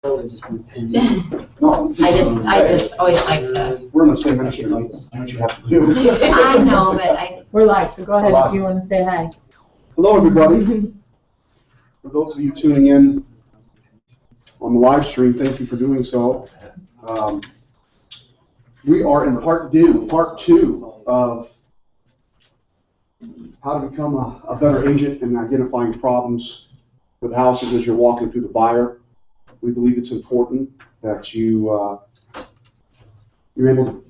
I just always like to. We're in the same industry. That's what you have to do. I know, but We're live, so go ahead if you want to say hi. Hello, everybody. For those of you tuning in on the live stream, thank you for doing so. We are in part two of how to become a better agent in identifying problems with houses as you're walking through the buyer. We believe it's important that you're able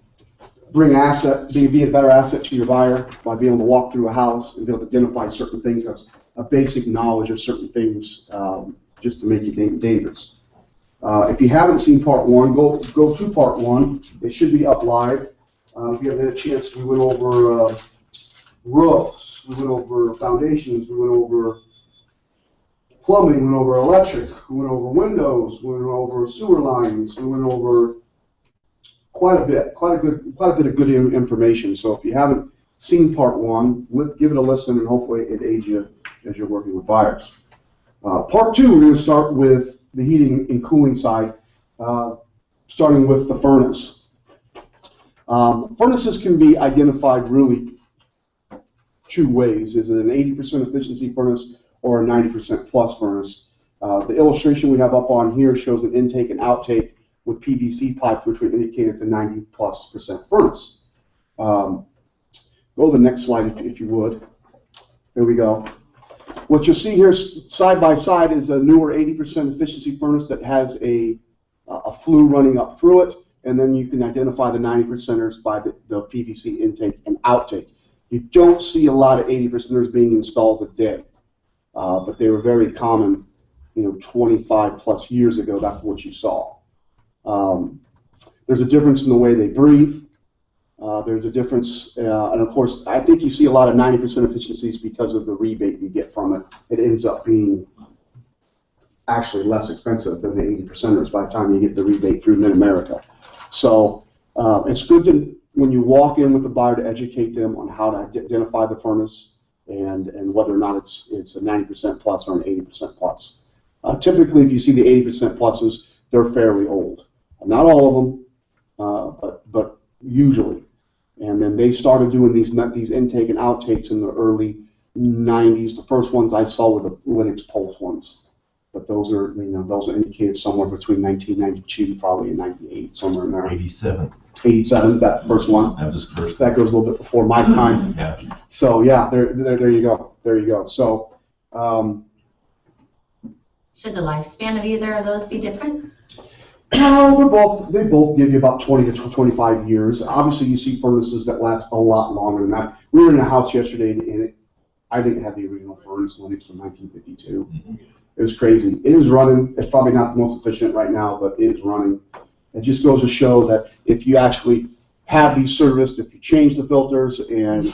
to be a better asset to your buyer by being able to walk through a house and be able to identify certain things. That's a basic knowledge of certain things just to make you dangerous. If you haven't seen part one, go to part one. It should be up live. If you haven't had a chance, we went over roofs, we went over foundations, we went over plumbing, we went over electric, we went over windows, we went over sewer lines, we went over quite a bit of good information. So if you haven't seen part one, give it a listen, and hopefully it aids you as you're working with buyers. Part two, we're going to start with the heating and cooling side, starting with the furnace. Furnaces can be identified really two ways. Is it an 80% efficiency furnace or a 90% plus furnace? The illustration we have up on here shows an intake and outtake with PVC pipes, which would indicate it's a 90+% furnace. Go to the next slide if you would. There we go. What you'll see here side by side is a newer 80% efficiency furnace that has a flue running up through it, and then you can identify the 90%ers by the PVC intake and outtake. You don't see a lot of 80%ers being installed today, but they were very common, 25 plus years ago. That's what you saw. There's a difference in the way they breathe. There's a difference, and of course, I think you see a lot of 90% efficiencies because of the rebate you get from it. It ends up being actually less expensive than the 80%ers by the time you get the rebate through Mid-America. So it's good to, when you walk in with the buyer, to educate them on how to identify the furnace and whether or not it's a 90% plus or an 80% plus. Typically, if you see the 80% pluses, they're fairly old. Not all of them, but usually. And then they started doing these intake and outtakes in the early 90s. The first ones I saw were the Linux Pulse ones, but those are indicated somewhere between 1992, probably in 98, somewhere in there. 87. 87 is that the first one? That was first. That goes a little bit before my time. Yeah. So yeah, there you go. There you go. So. Should the lifespan of either of those be different? No, they both give you about 20 to 25 years. Obviously, you see furnaces that last a lot longer than that. We were in a house yesterday, and I think it had the original furnace Linux from 1952. Mm-hmm. It was crazy. It is running. It's probably not the most efficient right now, but it is running. It just goes to show that if you actually have these serviced, if you change the filters and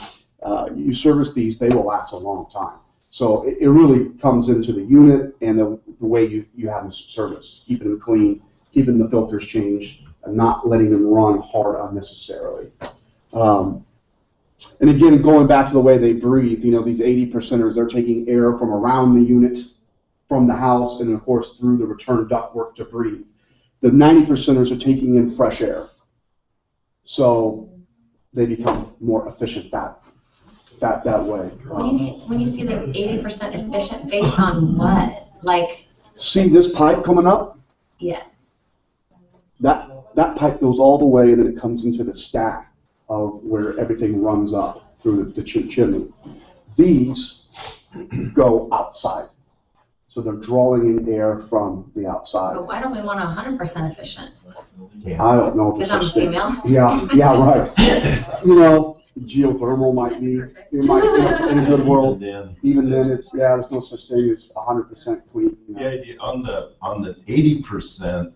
you service these, they will last a long time. So it really comes into the unit and the way you have them serviced, keeping them clean, keeping the filters changed, and not letting them run hard unnecessarily. And again, going back to the way they breathe, these 80%ers, they're taking air from around the unit, from the house, and of course through the return ductwork to breathe. The 90%ers are taking in fresh air, so they become more efficient that way. When you see the 80% efficient, based on what? Like. See this pipe coming up? Yes. That pipe goes all the way, and then it comes into the stack of where everything runs up through the chimney. These go outside, so they're drawing in air from the outside. But why don't we want 100% efficient? Yeah. I don't know. Because I'm a female. Yeah, right. Geothermal might be. It might in a good world. Even then, there's no such thing as 100% clean. Yeah, on the 80%.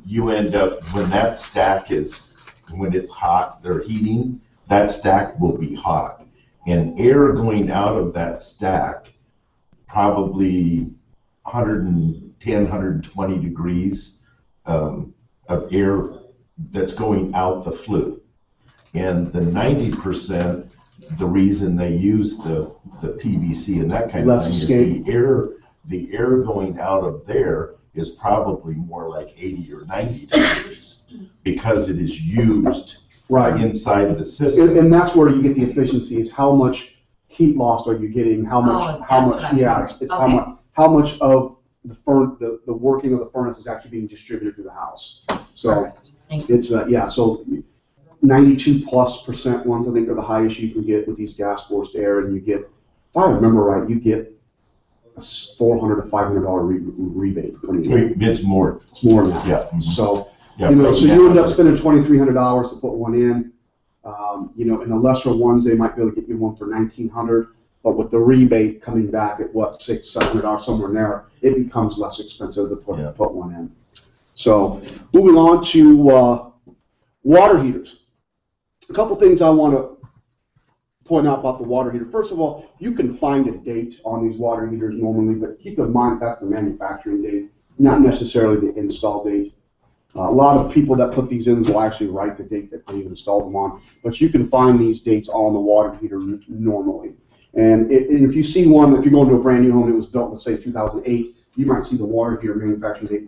You end up, when that stack when it's hot, they're heating, that stack will be hot. And air going out of that stack, probably 110, 120 degrees of air that's going out the flue. And the 90%, the reason they use the PVC and that kind of thing is the air going out of there is probably more like 80 or 90 degrees because it is used inside the system. And that's where you get the efficiency, is how much heat loss are you getting, how much, how much of the working of the furnace is actually being distributed through the house. So it's, so 92+% ones, I think, are the highest you can get with these gas forced air, and you get, if I remember right, you get a $400 to $500 rebate. It's more. It's more than that. Yeah. Mm-hmm. So, so you end up spending $2,300 to put one in. In the lesser ones, they might be able to get you one for $1,900, but with the rebate coming back at $600-$700, somewhere in there, it becomes less expensive to put one in. So, moving on to water heaters. A couple things I want to point out about the water heater. First of all, you can find a date on these water heaters normally, but keep in mind that's the manufacturing date, not necessarily the install date. A lot of people that put these in will actually write the date that they've installed them on, but you can find these dates on the water heater normally. And if you see one, if you're going to a brand new home that was built, let's say 2008, you might see the water heater manufacturing date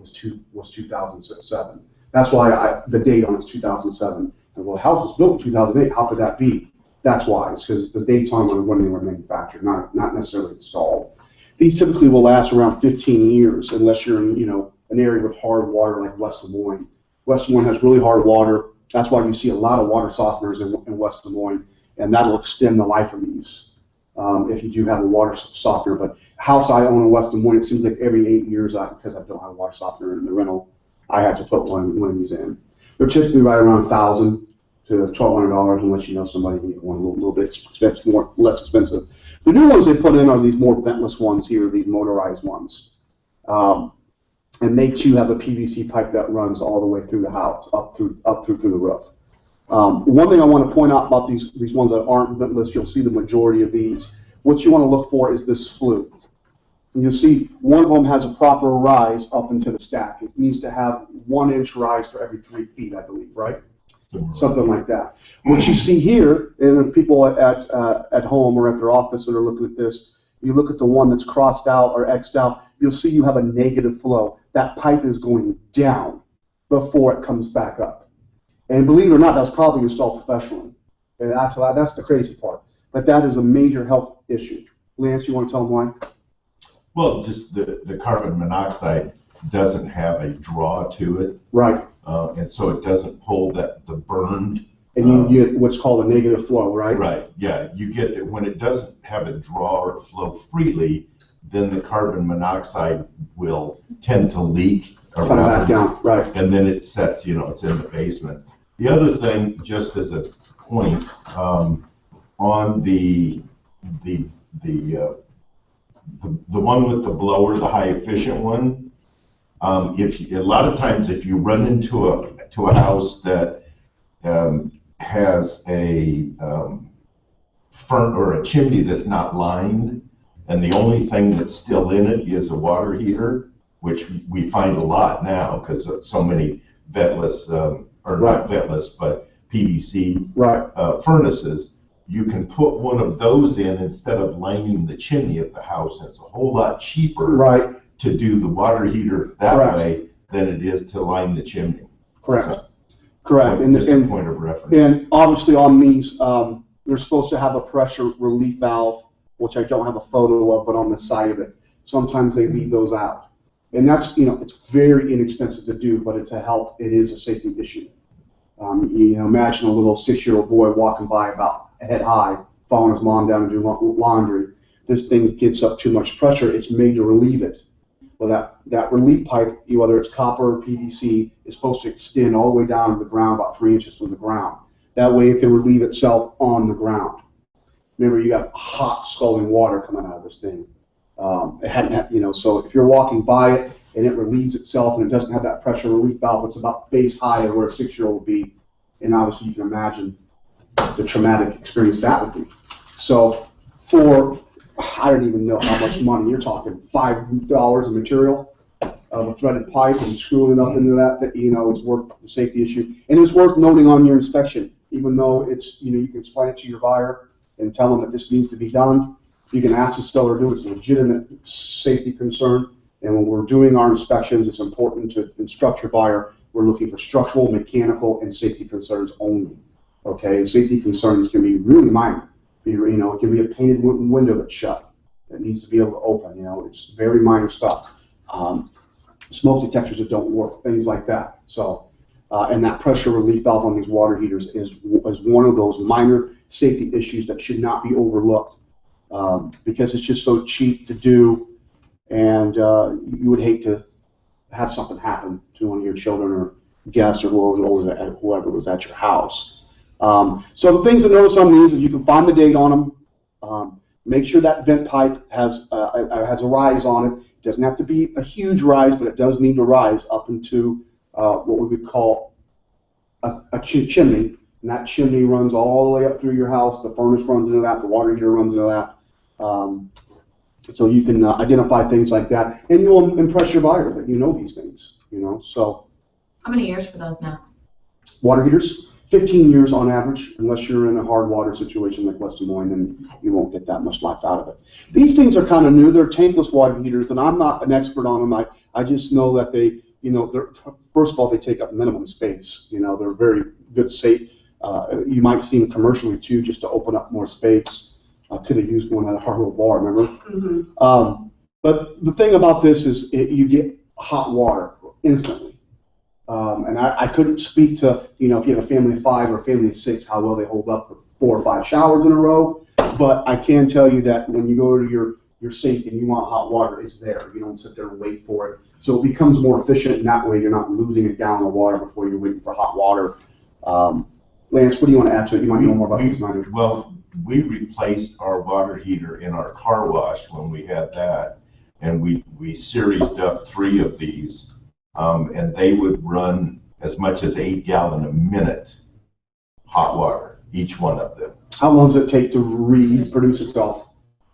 was 2007. That's why the date on it's 2007. And well, the house was built in 2008. How could that be? That's why. It's because the dates on when they were manufactured, not necessarily installed. These typically will last around 15 years unless you're in an area with hard water like West Des Moines. West Des Moines has really hard water. That's why you see a lot of water softeners in West Des Moines, and that'll extend the life of these if you do have a water softener. But house I own in West Des Moines, it seems like every 8 years, because I don't have a water softener in the rental, I have to put one of these in. They're typically right around $1,000 to $1,200 unless you know somebody can get one a little bit less expensive. The new ones they put in are these more ventless ones here, these motorized ones. And they too have a PVC pipe that runs all the way through the house, up through the roof. One thing I want to point out about these ones that aren't ventless, you'll see the majority of these. What you want to look for is this flue. And you'll see one of them has a proper rise up into the stack. It needs to have 1 inch rise for every 3 feet, I believe, right? Something like that. What you see here, and people at home or at their office that are looking at this, you look at the one that's crossed out or X'd out, you'll see you have a negative flow. That pipe is going down before it comes back up. And believe it or not, that's probably installed professionally. And that's the crazy part. But that is a major health issue. Lance, you want to tell them why? Well, just the carbon monoxide doesn't have a draw to it. Right. And so it doesn't pull the burned. And you get what's called a negative flow, right? Right, yeah. You get that when it doesn't have a draw or flow freely, then the carbon monoxide will tend to leak around. Come back down, right. And then it sets, it's in the basement. The other thing, just as a point, on the one with the blower, the high efficient one, a lot of times if you run into a house that has a or a chimney that's not lined, and the only thing that's still in it is a water heater, which we find a lot now because of so many ventless, or not ventless, but PVC furnaces. You can put one of those in instead of lining the chimney of the house, and it's a whole lot cheaper to do the water heater that way than it is to line the chimney. Correct. So, correct. And this is a point of reference. And obviously on these, they're supposed to have a pressure relief valve, which I don't have a photo of, but on the side of it. Sometimes they leave those out. And that's, it's very inexpensive to do, but it is a safety issue. Imagine a little 6-year-old boy walking by about head high, following his mom down to do laundry. This thing gets up too much pressure, it's made to relieve it. Well, that relief pipe, whether it's copper or PVC, is supposed to extend all the way down to the ground, about 3 inches from the ground. That way it can relieve itself on the ground. Remember, you got hot scalding water coming out of this thing. So if you're walking by it and it relieves itself and it doesn't have that pressure relief valve, it's about face high of where a 6-year-old would be. And obviously you can imagine the traumatic experience that would be. So for, I don't even know how much money, you're talking $5 of material of a threaded pipe and screwing it up into that, it's worth the safety issue. And it's worth noting on your inspection, even though it's, you can explain it to your buyer and tell them that this needs to be done. You can ask the seller to do it. It's a legitimate safety concern, And when we're doing our inspections, it's important to instruct your buyer, we're looking for structural, mechanical, and safety concerns only. Okay, safety concerns can be really minor. You know, it can be a painted window that's shut that needs to be able to open. You know, it's very minor stuff. Smoke detectors that don't work, things like that. So, and that pressure relief valve on these water heaters is one of those minor safety issues that should not be overlooked because it's just so cheap to do, and you would hate to have something happen to one of your children or guests or whoever was at your house. So the things to notice on these is you can find the date on them. Make sure that vent pipe has a rise on it. It doesn't have to be a huge rise, but it does need to rise up into what we would call a chimney. And that chimney runs all the way up through your house. The furnace runs into that. The water heater runs into that. So you can identify things like that, and you'll impress your buyer that you know these things. You know, so. How many years for those now? Water heaters, 15 years on average, unless you're in a hard water situation like West Des Moines, then you won't get that much life out of it. These things are kind of new. They're tankless water heaters, and I'm not an expert on them. I just know that they, you know, first of all, they take up minimum space. You know, they're very good safe. You might see them commercially too, just to open up more space. I could have used one at a Harlow bar, remember? Mm-hmm. But the thing about this is you get hot water instantly. And I couldn't speak to, you know, if you have a family of 5 or a family of 6, how well they hold up for 4 or 5 showers in a row. But I can tell you that when you go to your sink and you want hot water, it's there. You don't sit there and wait for it. So it becomes more efficient, and that way you're not losing a gallon of water before you're waiting for hot water. Lance, what do you want to add to it? You might know more about this than I do. Well, we replaced our water heater in our car wash when we had that, and we seriesed up 3 of these, and they would run as much as 8 gallons a minute hot water, each one of them. How long does it take to reproduce itself?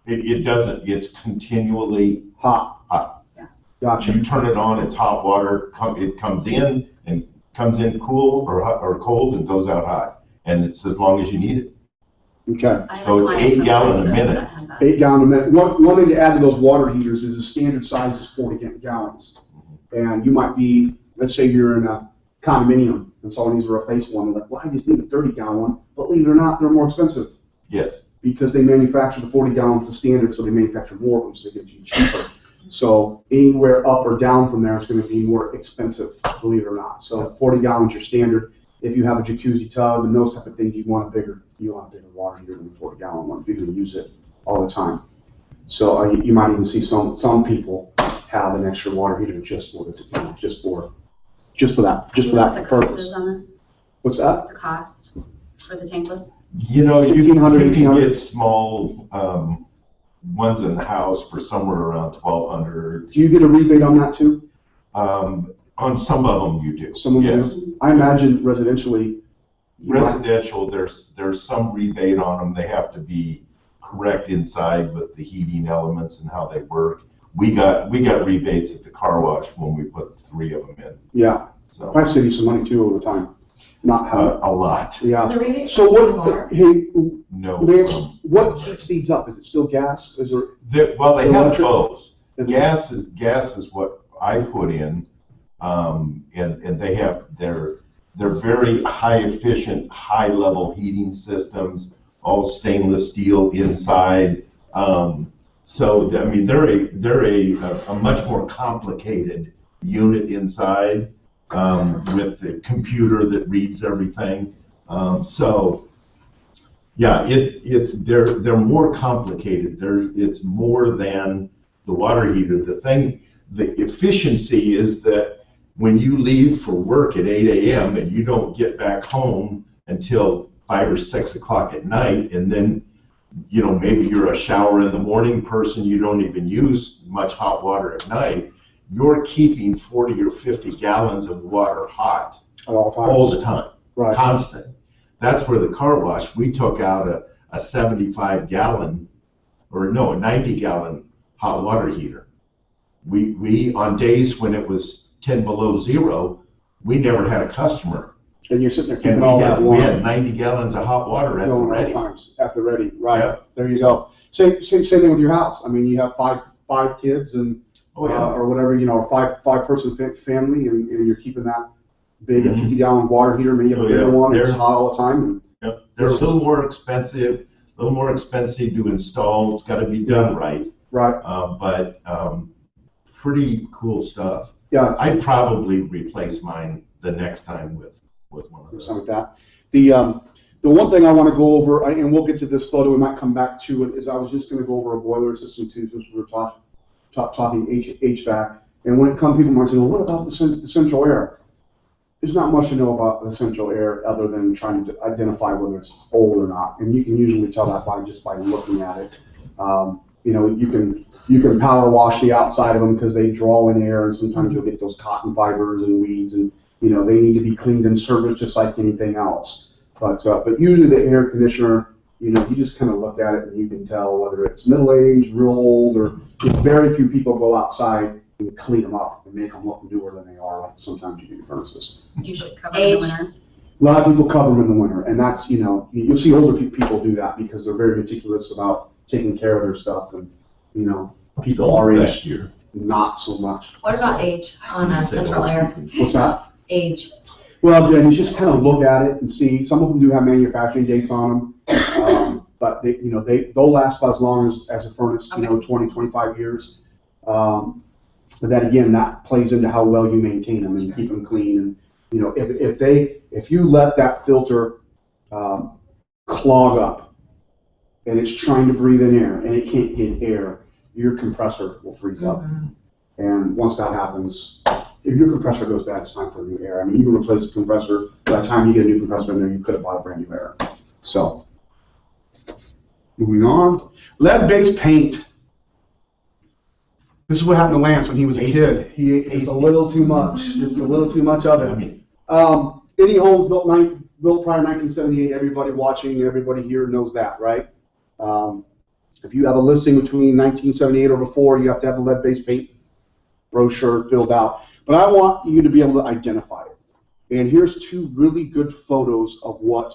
It doesn't. It's continually hot. Yeah. Gotcha. You turn it on, it's hot water. It comes in cool or cold and goes out hot, and it's as long as you need it. Okay. So it's 8 gallons a minute. 8 gallons a minute. One thing to add to those water heaters is the standard size is 40 gallons. And you might be, let's say you're in a condominium and someone needs to replace one. They're like, well, I just need a 30-gallon one. But believe it or not, they're more expensive. Yes. Because they manufacture the 40 gallons the standard, so they manufacture more of them, so they get you cheaper. So anywhere up or down from there is going to be more expensive, believe it or not. So 40 gallons your standard. If you have a jacuzzi tub and those type of things, you want a bigger water heater than a 40-gallon one if you're going to use it all the time. So you might even see some people have an extra water heater just for that What the cost purpose. is on this? What's that? The cost for the tankless? You know, you 1,600, can 1,800. get small ones in the house for somewhere around $1,200. Do you get a rebate on that too? On some of them you do. Some of them yes. do? I imagine residentially. Residential, there's some rebate on them. They have to be correct inside with the heating elements and how they work. We got rebates at the car wash when we put 3 of them in. Yeah. So I've saved you some money too over the time. Not how. a lot. Yeah. Is there rebate So for what? Hey, No. Lance, what heats these up? Is it still gas? Is there? They have Electric? both. Gas is what I put in, and they're very high efficient, high level heating systems, all stainless steel inside. So I mean they're a much more complicated unit inside with the computer that reads everything. So yeah, they're more complicated. It's more than the water heater. The efficiency is that when you leave for work at 8 a.m. and you don't get back home until 5 or 6 o'clock at night, and then, you know, maybe you're a shower in the morning person, you don't even use much hot water at night, you're keeping 40 or 50 gallons of water hot At all times. all the time, Right. constant. That's where the car wash, we took out a 75-gallon, or no, a 90-gallon hot water heater. We on days when it was 10 below zero, we never had a customer. And you're sitting there And keeping all that warm. we had 90 gallons of hot water at the Going ready. all times at the ready. Right. Yeah. There you go. Same thing with your house. I mean, you have five kids, and Oh, yeah. or whatever, you know, a five-person family, and you're keeping that big 50-gallon water heater, maybe you have a bigger one, it's hot all the time. And Yep. They're a little more expensive to install. It's got to be done right. Right. But pretty cool stuff. Yeah. I'd probably replace mine the next time with one of those. Something like that. The one thing I want to go over, and we'll get to this photo, we might come back to it, is I was just going to go over a boiler system too, since we were talking HVAC. And when it comes, people might say, well, what about the central air? There's not much to know about the central air other than trying to identify whether it's old or not. And you can usually tell that by looking at it. You know, you can power wash the outside of them because they draw in air, and sometimes you'll get those cotton fibers and weeds, and you know they need to be cleaned and serviced just like anything else. But usually the air conditioner, you know, you just kind of look at it and you can tell whether it's middle-aged, real old, or very few people go outside and clean them up and make them look newer than they are. Like sometimes you do furnaces. You should cover it in the winter. A lot of people cover them in the winter, and that's, you know, you'll see older people do that because they're very meticulous about taking care of their stuff, and you know, people our age, not so much. What about age on a central air? What's that? Age. Well, again, you just kind of look at it and see. Some of them do have manufacturing dates on them, but they, you know, they'll last about as long as a furnace, you know, 20, 25 years. But then again, that plays into how well you maintain them and keep them clean. And you know, if you let that filter clog up and it's trying to breathe in air and it can't get air, your compressor will freeze up. And once that happens, if your compressor goes bad, it's time for new air. I mean, you can replace the compressor. By the time you get a new compressor in there, you could have bought a brand new air. So, moving on. Lead-based paint. This is what happened to Lance when he was a kid. He ate just a little too much. Just a little too much of it. Any homes built prior to 1978, everybody watching, everybody here knows that, right? If you have a listing between 1978 or before, you have to have the lead-based paint brochure filled out. But I want you to be able to identify it. And here's two really good photos of what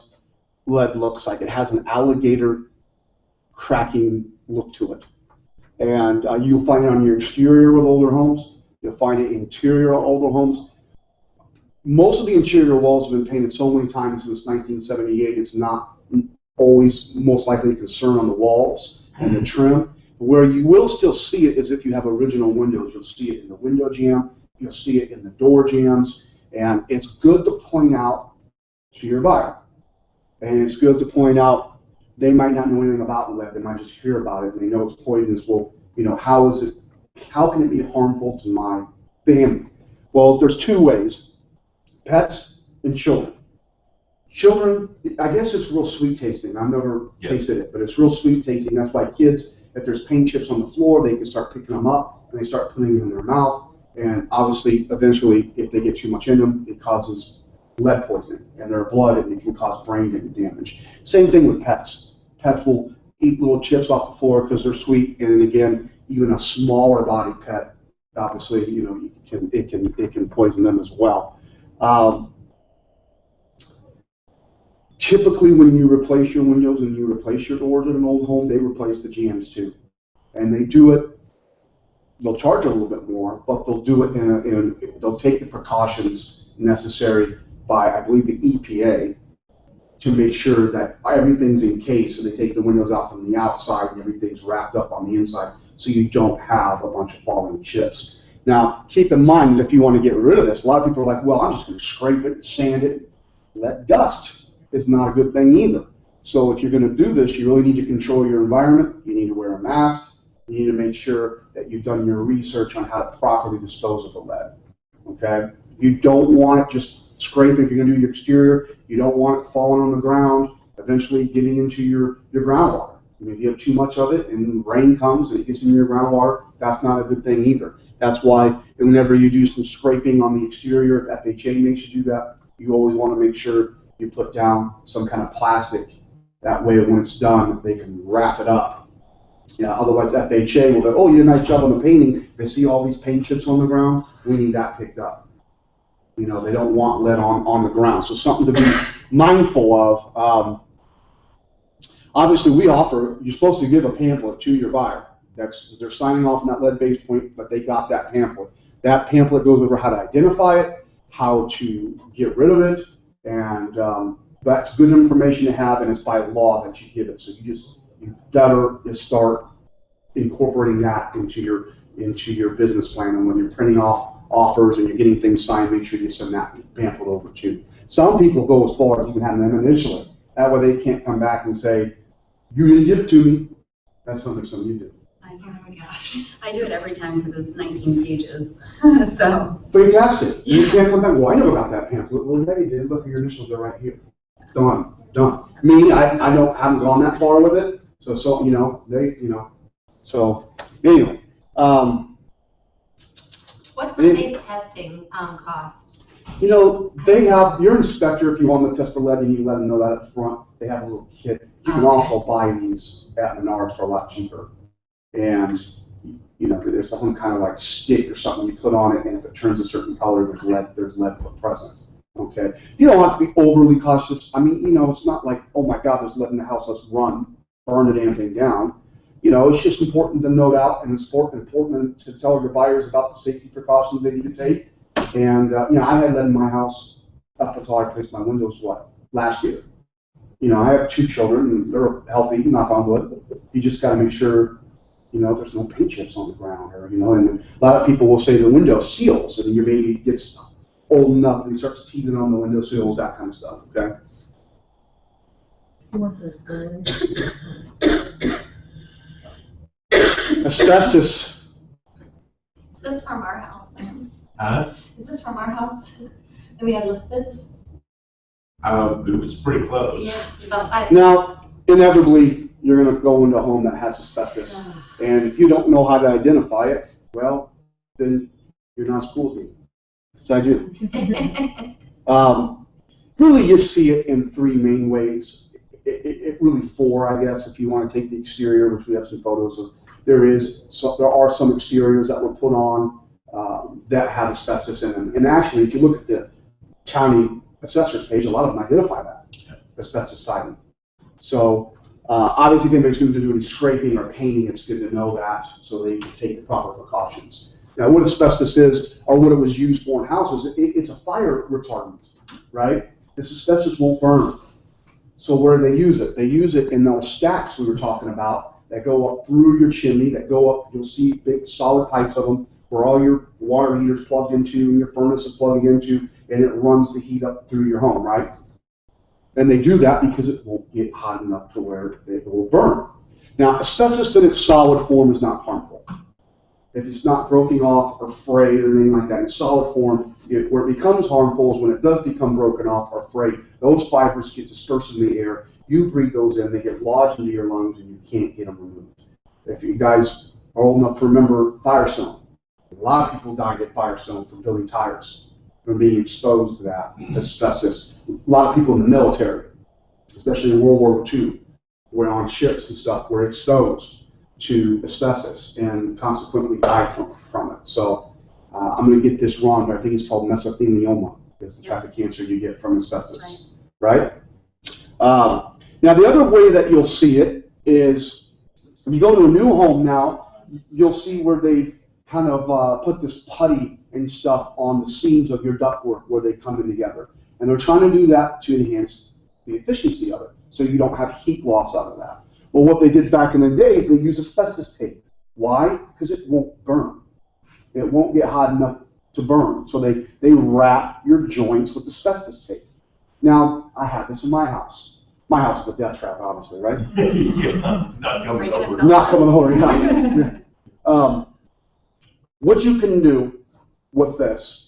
lead looks like. It has an alligator cracking look to it. And you'll find it on your exterior with older homes. You'll find it interior on older homes. Most of the interior walls have been painted so many times since 1978, it's not always most likely a concern on the walls and the trim. Where you will still see it is if you have original windows. You'll see it in the window jamb. You'll see it in the door jambs. And it's good to point out to your buyer. And it's good to point out, they might not know anything about lead. They might just hear about it and they know it's poisonous. Well, you know, how can it be harmful to my family? Well, there's two ways: pets and children. Children, I guess it's real sweet tasting. I've never tasted it, but it's real sweet tasting. That's why kids, if there's paint chips on the floor, they can start picking them up and they start putting them in their mouth. And obviously, eventually, if they get too much in them, it causes lead poisoning in their blood, and it can cause brain damage. Same thing with pets. Pets will eat little chips off the floor because they're sweet, and then again, even a smaller body pet, obviously, you know, it can poison them as well. Typically, when you replace your windows and you replace your doors in an old home, they replace the jambs too, and they do it. They'll charge a little bit more, but they'll do it they'll take the precautions necessary by, I believe, the EPA to make sure that everything's encased. So they take the windows out from the outside and everything's wrapped up on the inside, so you don't have a bunch of falling chips. Now, keep in mind that if you want to get rid of this, a lot of people are like, well, I'm just going to scrape it, sand it, let dust. Is not a good thing either. So if you're going to do this, you really need to control your environment. You need to wear a mask. You need to make sure that you've done your research on how to properly dispose of the lead. Okay? You don't want it just scraping if you're going to do your exterior. You don't want it falling on the ground, eventually getting into your groundwater. I mean, if you have too much of it and rain comes and it gets into your groundwater, that's not a good thing either. That's why whenever you do some scraping on the exterior, if FHA makes you do that, you always want to make sure you put down some kind of plastic. That way, when it's done, they can wrap it up. Yeah, otherwise, FHA will go, oh, you did a nice job on the painting. They see all these paint chips on the ground. We need that picked up. You know, they don't want lead on the ground. So something to be mindful of. Obviously, we offer, you're supposed to give a pamphlet to your buyer. They're signing off on that lead-based point, but they got that pamphlet. That pamphlet goes over how to identify it, how to get rid of it, and that's good information to have, and it's by law that you give it. So you better start incorporating that into your business plan. And when you're printing off offers and you're getting things signed, make sure you send that pamphlet over too. Some people go as far as even having them initially. That way they can't come back and say, "You didn't give it to me." That's something some of you do. Oh my gosh. I do it every time because it's 19 pages. So. Fantastic. You can't come back, "Well, I never got that pamphlet." Well, yeah, you did. Look, your initials are right here. Done. Me, I haven't gone that far with it. So so anyway. What's the face testing cost? They have your inspector. If you want to test for lead, you need to let them know that up front. They have a little kit. You can also buy these at Menards for a lot cheaper. And there's some kind of like stick or something you put on it, and if it turns a certain color, there's lead present. Okay. You don't have to be overly cautious. I mean, it's not like, "Oh my God, there's lead in the house. Let's run, burn the damn thing down." It's just important to note out, and it's important to tell your buyers about the safety precautions they need to take. And I had lead in my house up until I placed my windows last year. I have 2 children, and they're healthy, knock on wood. You just got to make sure there's no paint chips on the ground, or and a lot of people will say the window seals, and your baby gets old enough and he starts teething on the window sills, that kind of stuff. Okay. Asbestos. Is this from our house, man? Huh? Is this from our house that we had listed? It's pretty close. Yeah, it's outside. Now, inevitably, you're going to go into a home that has asbestos, and if you don't know how to identify it, well, then you're not supposed to. So I do. Really, you see it in 3 main ways. It really 4, I guess, if you want to take the exterior, which we have some photos of. There are some exteriors that were put on that have asbestos in them. And actually, if you look at the county assessor's page, a lot of them identify that, asbestos siding. So obviously, if anybody's going to do any scraping or painting, it's good to know that so they can take the proper precautions. Now, what asbestos is, or what it was used for in houses, it's a fire retardant, right? This asbestos won't burn. So where do they use it? They use it in those stacks we were talking about that go up through your chimney, that go up, you'll see big solid pipes of them, where all your water heaters plugged into and your furnace is plugging into, and it runs the heat up through your home, right? And they do that because it won't get hot enough to where it will burn. Now, asbestos in its solid form is not harmful. If it's not broken off or frayed or anything like that, in solid form, where it becomes harmful is when it does become broken off or frayed. Those fibers get dispersed in the air. You breathe those in, they get lodged into your lungs, and you can't get them removed. If you guys are old enough to remember Firestone, a lot of people died at Firestone from building tires, from being exposed to that asbestos. A lot of people in the military, especially in World War II, were on ships and stuff, were exposed to asbestos and consequently died from it. So I'm going to get this wrong, but I think it's called mesothelioma. It's the type of cancer you get from asbestos, right? Now, the other way that you'll see it is if you go to a new home now, you'll see where they've kind of put this putty and stuff on the seams of your ductwork where they come in together. And they're trying to do that to enhance the efficiency of it, so you don't have heat loss out of that. Well, what they did back in the day is they used asbestos tape. Why? Because it won't burn. It won't get hot enough to burn. So they wrap your joints with asbestos tape. Now, I have this in my house. My house is a death trap, obviously, right? Yeah, not coming over. Not coming over, yeah. What you can do with this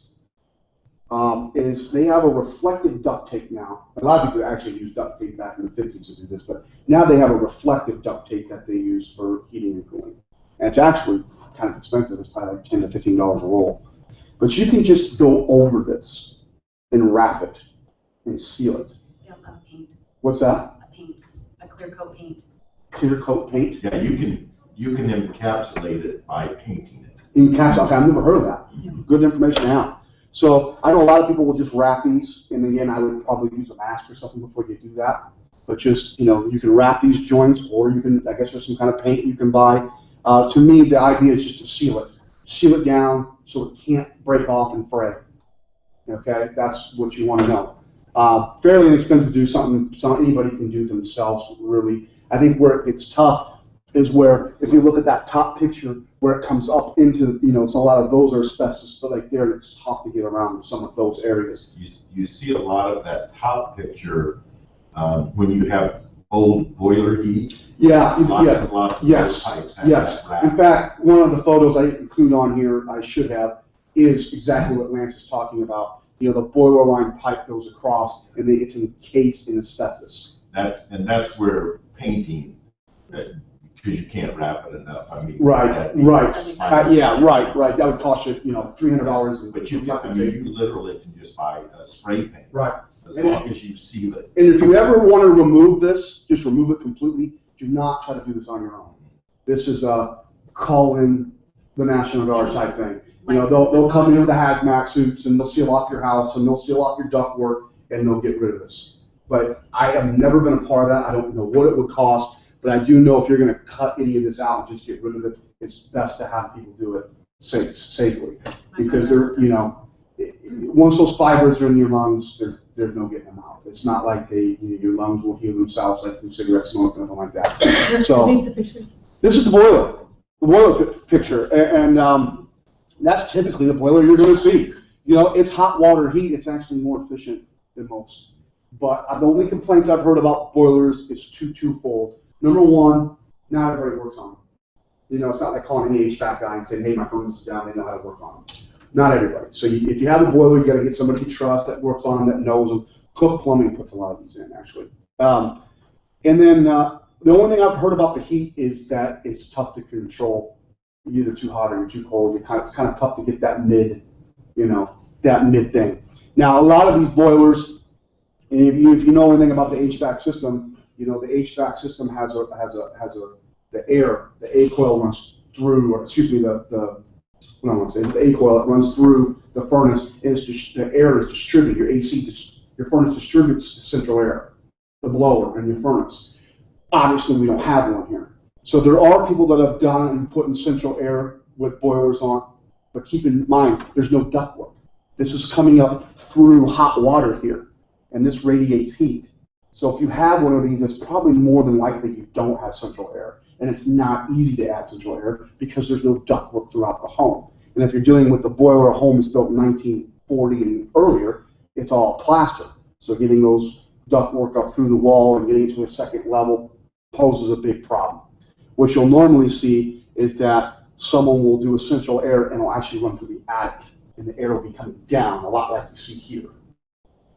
is they have a reflective duct tape now. A lot of people actually used duct tape back in the 50s to do this, but now they have a reflective duct tape that they use for heating and cooling. And it's actually kind of expensive. It's probably like $10 to $15 a roll. But you can just go over this and wrap it and seal it. They also have paint. What's that? A paint. A clear coat paint. Clear coat paint? Yeah, you can encapsulate it by painting it. Encapsulate. Okay, I've never heard of that. Good information to have. So I know a lot of people will just wrap these, and again, I would probably use a mask or something before you do that. But just, you can wrap these joints, or you can, I guess there's some kind of paint you can buy. To me, the idea is just to seal it down so it can't break off and fray. Okay, that's what you want to know. Fairly inexpensive to do, something anybody can do themselves, really. I think where it gets tough is where, if you look at that top picture, where it comes up into, so a lot of those are asbestos, but like there, and it's tough to get around some of those areas. You see a lot of that top picture when you have old boiler heat. Yeah, Lots and lots of those pipes have that wrap. In fact, one of the photos I include on here, I should have, is exactly what Lance is talking about. The boiler line pipe goes across, and it's encased in asbestos. That's where painting, because you can't wrap it enough. I mean, Right. That would cost you, $300. But you literally can just buy a spray paint. Right. As long as you seal it. And if you ever want to remove this, just remove it completely. Do not try to do this on your own. This is a call in the National Guard type thing. They'll come in with the hazmat suits, and they'll seal off your house, and they'll seal off your ductwork, and they'll get rid of this. But I have never been a part of that. I don't know what it would cost, but I do know if you're going to cut any of this out and just get rid of it, it's best to have people do it safely. Because once those fibers are in your lungs, there's no getting them out. It's not like your lungs will heal themselves like from cigarette smoke or anything like that. So this is the boiler picture, and that's typically the boiler you're going to see. It's hot water heat. It's actually more efficient than most. But the only complaints I've heard about boilers is twofold. Number one, not everybody works on them. It's not like calling an HVAC guy and saying, hey, my furnace is down, they know how to work on them. Not everybody. So if you have a boiler, you got to get somebody you trust that works on them, that knows them. Cook Plumbing puts a lot of these in, actually. And then the only thing I've heard about the heat is that it's tough to control. You're either too hot or you're too cold. It's kind of tough to get that mid thing. Now, a lot of these boilers, and if you know anything about the HVAC system, the HVAC system has the A coil runs through, or excuse me, the A coil, it runs through the furnace, and the air is distributed. Your furnace distributes the central air, the blower in your furnace. Obviously, we don't have one here. So there are people that have gone and put in central air with boilers on, but keep in mind, there's no ductwork. This is coming up through hot water here, and this radiates heat. So if you have one of these, it's probably more than likely you don't have central air. And it's not easy to add central air because there's no ductwork throughout the home. And if you're dealing with the boiler, a home is built in 1940 and earlier, it's all plaster. So getting those ductwork up through the wall and getting to the second level poses a big problem. What you'll normally see is that someone will do a central air and it'll actually run through the attic, and the air will be coming down, a lot like you see here.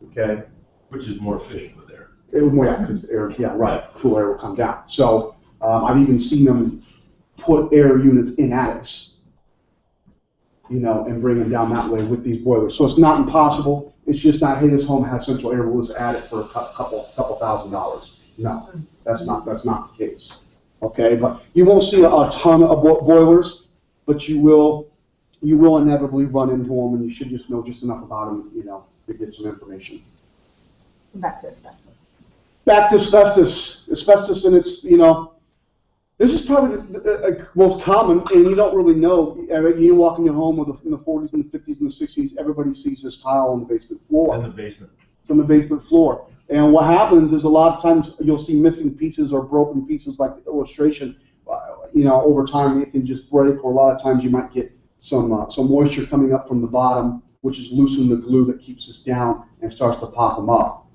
Okay? Which is more efficient with air. Because air, cool air will come down. So I've even seen them put air units in attics, and bring them down that way with these boilers. So it's not impossible. It's just not, hey, this home has central air, we'll just add it for a couple $1,000. No, that's not the case. Okay, but you won't see a ton of boilers, but you will inevitably run into them, and you should just know just enough about them, to get some information. Back to asbestos. Back to asbestos. Asbestos, and it's, this is probably the most common, and you don't really know. You walk in your home in the 40s and the 50s and the 60s, everybody sees this tile on the basement floor. It's in the basement. It's on the basement floor. And what happens is a lot of times you'll see missing pieces or broken pieces like the illustration. Over time it can just break, or a lot of times you might get some moisture coming up from the bottom, which is loosening the glue that keeps this down and starts to pop them up.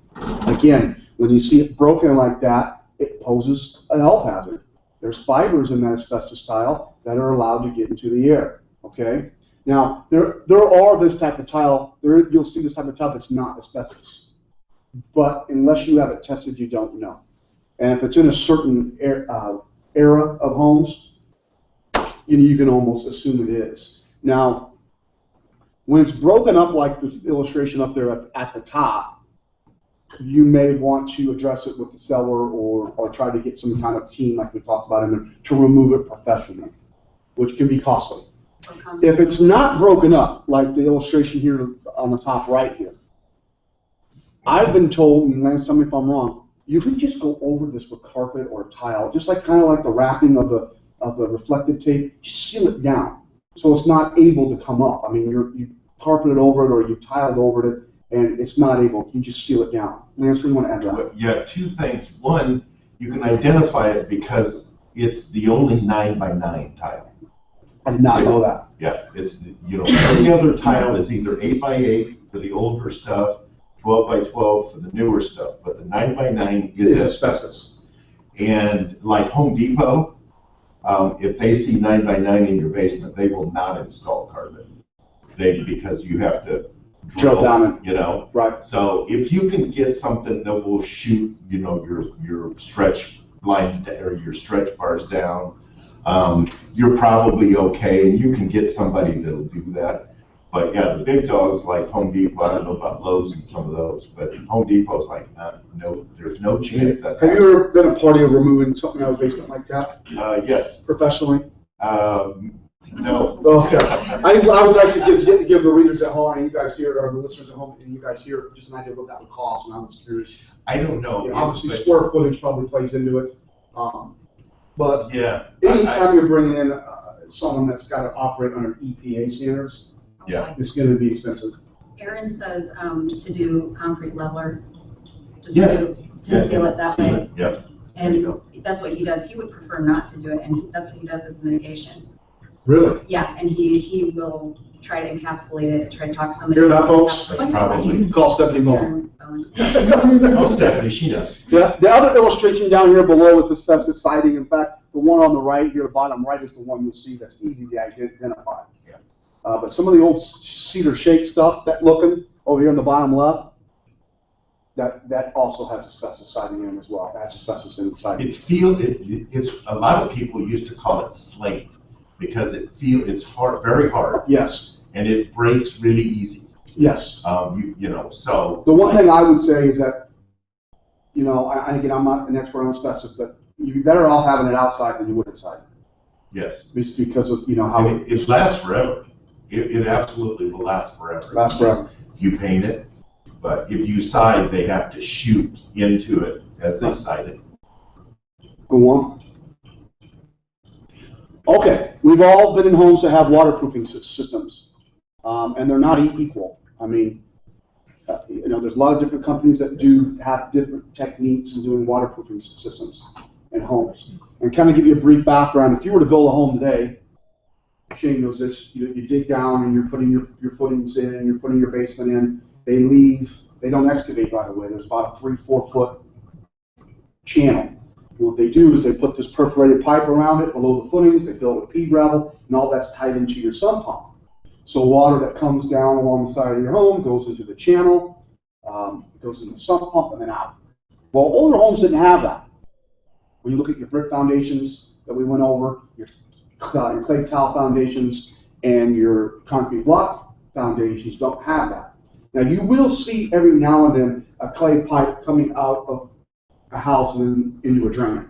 Again, when you see it broken like that, it poses a health hazard. There's fibers in that asbestos tile that are allowed to get into the air. Okay. Now there are this type of tile. You'll see this type of tile that's not asbestos. But unless you have it tested, you don't know. And if it's in a certain era of homes, you can almost assume it is. Now, when it's broken up like this illustration up there at the top, you may want to address it with the seller or try to get some kind of team like we talked about in there to remove it professionally, which can be costly. If it's not broken up, like the illustration here on the top right here, I've been told, and Lance, tell me if I'm wrong, you can just go over this with carpet or tile, just kind of like the wrapping of of the reflective tape, just seal it down so it's not able to come up. I mean, you carpeted over it or you tiled over it, and it's not able. You just seal it down. Lance, do you want to add to that? Yeah, two things. One, you can identify it because it's the only 9x9 tile. I did not know that. Yeah, it's, you know, every other tile is either 8x8 for the older stuff, 12x12 for the newer stuff, but the 9x9 is It's asbestos. And like Home Depot, if they see 9x9 in your basement, they will not install carpet. Because you have to Drill down it. you know. Right. So if you can get something that will shoot, you know, your stretch lines or your stretch bars down, you're probably okay, and you can get somebody that'll do that. But yeah, the big dogs like Home Depot, I don't know about Lowe's and some of those, but Home Depot's like, no, there's no chance that's Have you ever been a party of removing something out of a basement like that yes. professionally? No. Okay. I would like to give the readers at home and you guys here, or the listeners at home and you guys here, just an idea of what that would cost, and I was curious. I don't know. You know, obviously, square footage probably plays into it. But Yeah. anytime you're bringing in someone that's got to operate under EPA standards, Yeah. it's going to be expensive. Aaron says to do concrete leveler, just Yeah. to conceal it that way. Yep. And that's what he does. He would prefer not to do it, and that's what he does as mitigation. Really? Yeah, and he will try to encapsulate it, try to talk to somebody. Hear that, folks? What's Probably. Call Stephanie Moore. Aaron phone. Oh, Stephanie, she knows. The other illustration down here below is asbestos siding. In fact, the one on the right here, the bottom right, is the one you'll see that's easy to identify. Yeah. But some of the old cedar shake stuff, that looking over here on the bottom left, that also has asbestos siding in as well. It has asbestos in the siding. It's a lot of people used to call it slate because it's hard, very hard, Yes. and it breaks really easy. Yes. You know, so. The one thing I would say is that, you know, and again, I'm not an expert on asbestos, but you'd be better off having it outside than you would inside. Yes. Just because of, you know, how And it lasts forever. It absolutely will last forever. Lasts forever. You paint it, but if you side, they have to shoot into it as they side it. Go on. Okay, we've all been in homes that have waterproofing systems, and they're not equal. I mean, you know, there's a lot of different companies that do have different techniques in doing waterproofing systems in homes. And kind of give you a brief background, if you were to build a home today, Shane knows this, you dig down and you're putting your footings in, and you're putting your basement in, they don't excavate right away. There's about a 3-4 foot channel. What they do is they put this perforated pipe around it below the footings, they fill it with pea gravel, and all that's tied into your sump pump. So water that comes down along the side of your home goes into the channel, goes into the sump pump, and then out. Well, older homes didn't have that. When you look at your brick foundations that we went over, your clay tile foundations, and your concrete block foundations don't have that. Now you will see every now and then a clay pipe coming out of a house and into a drain.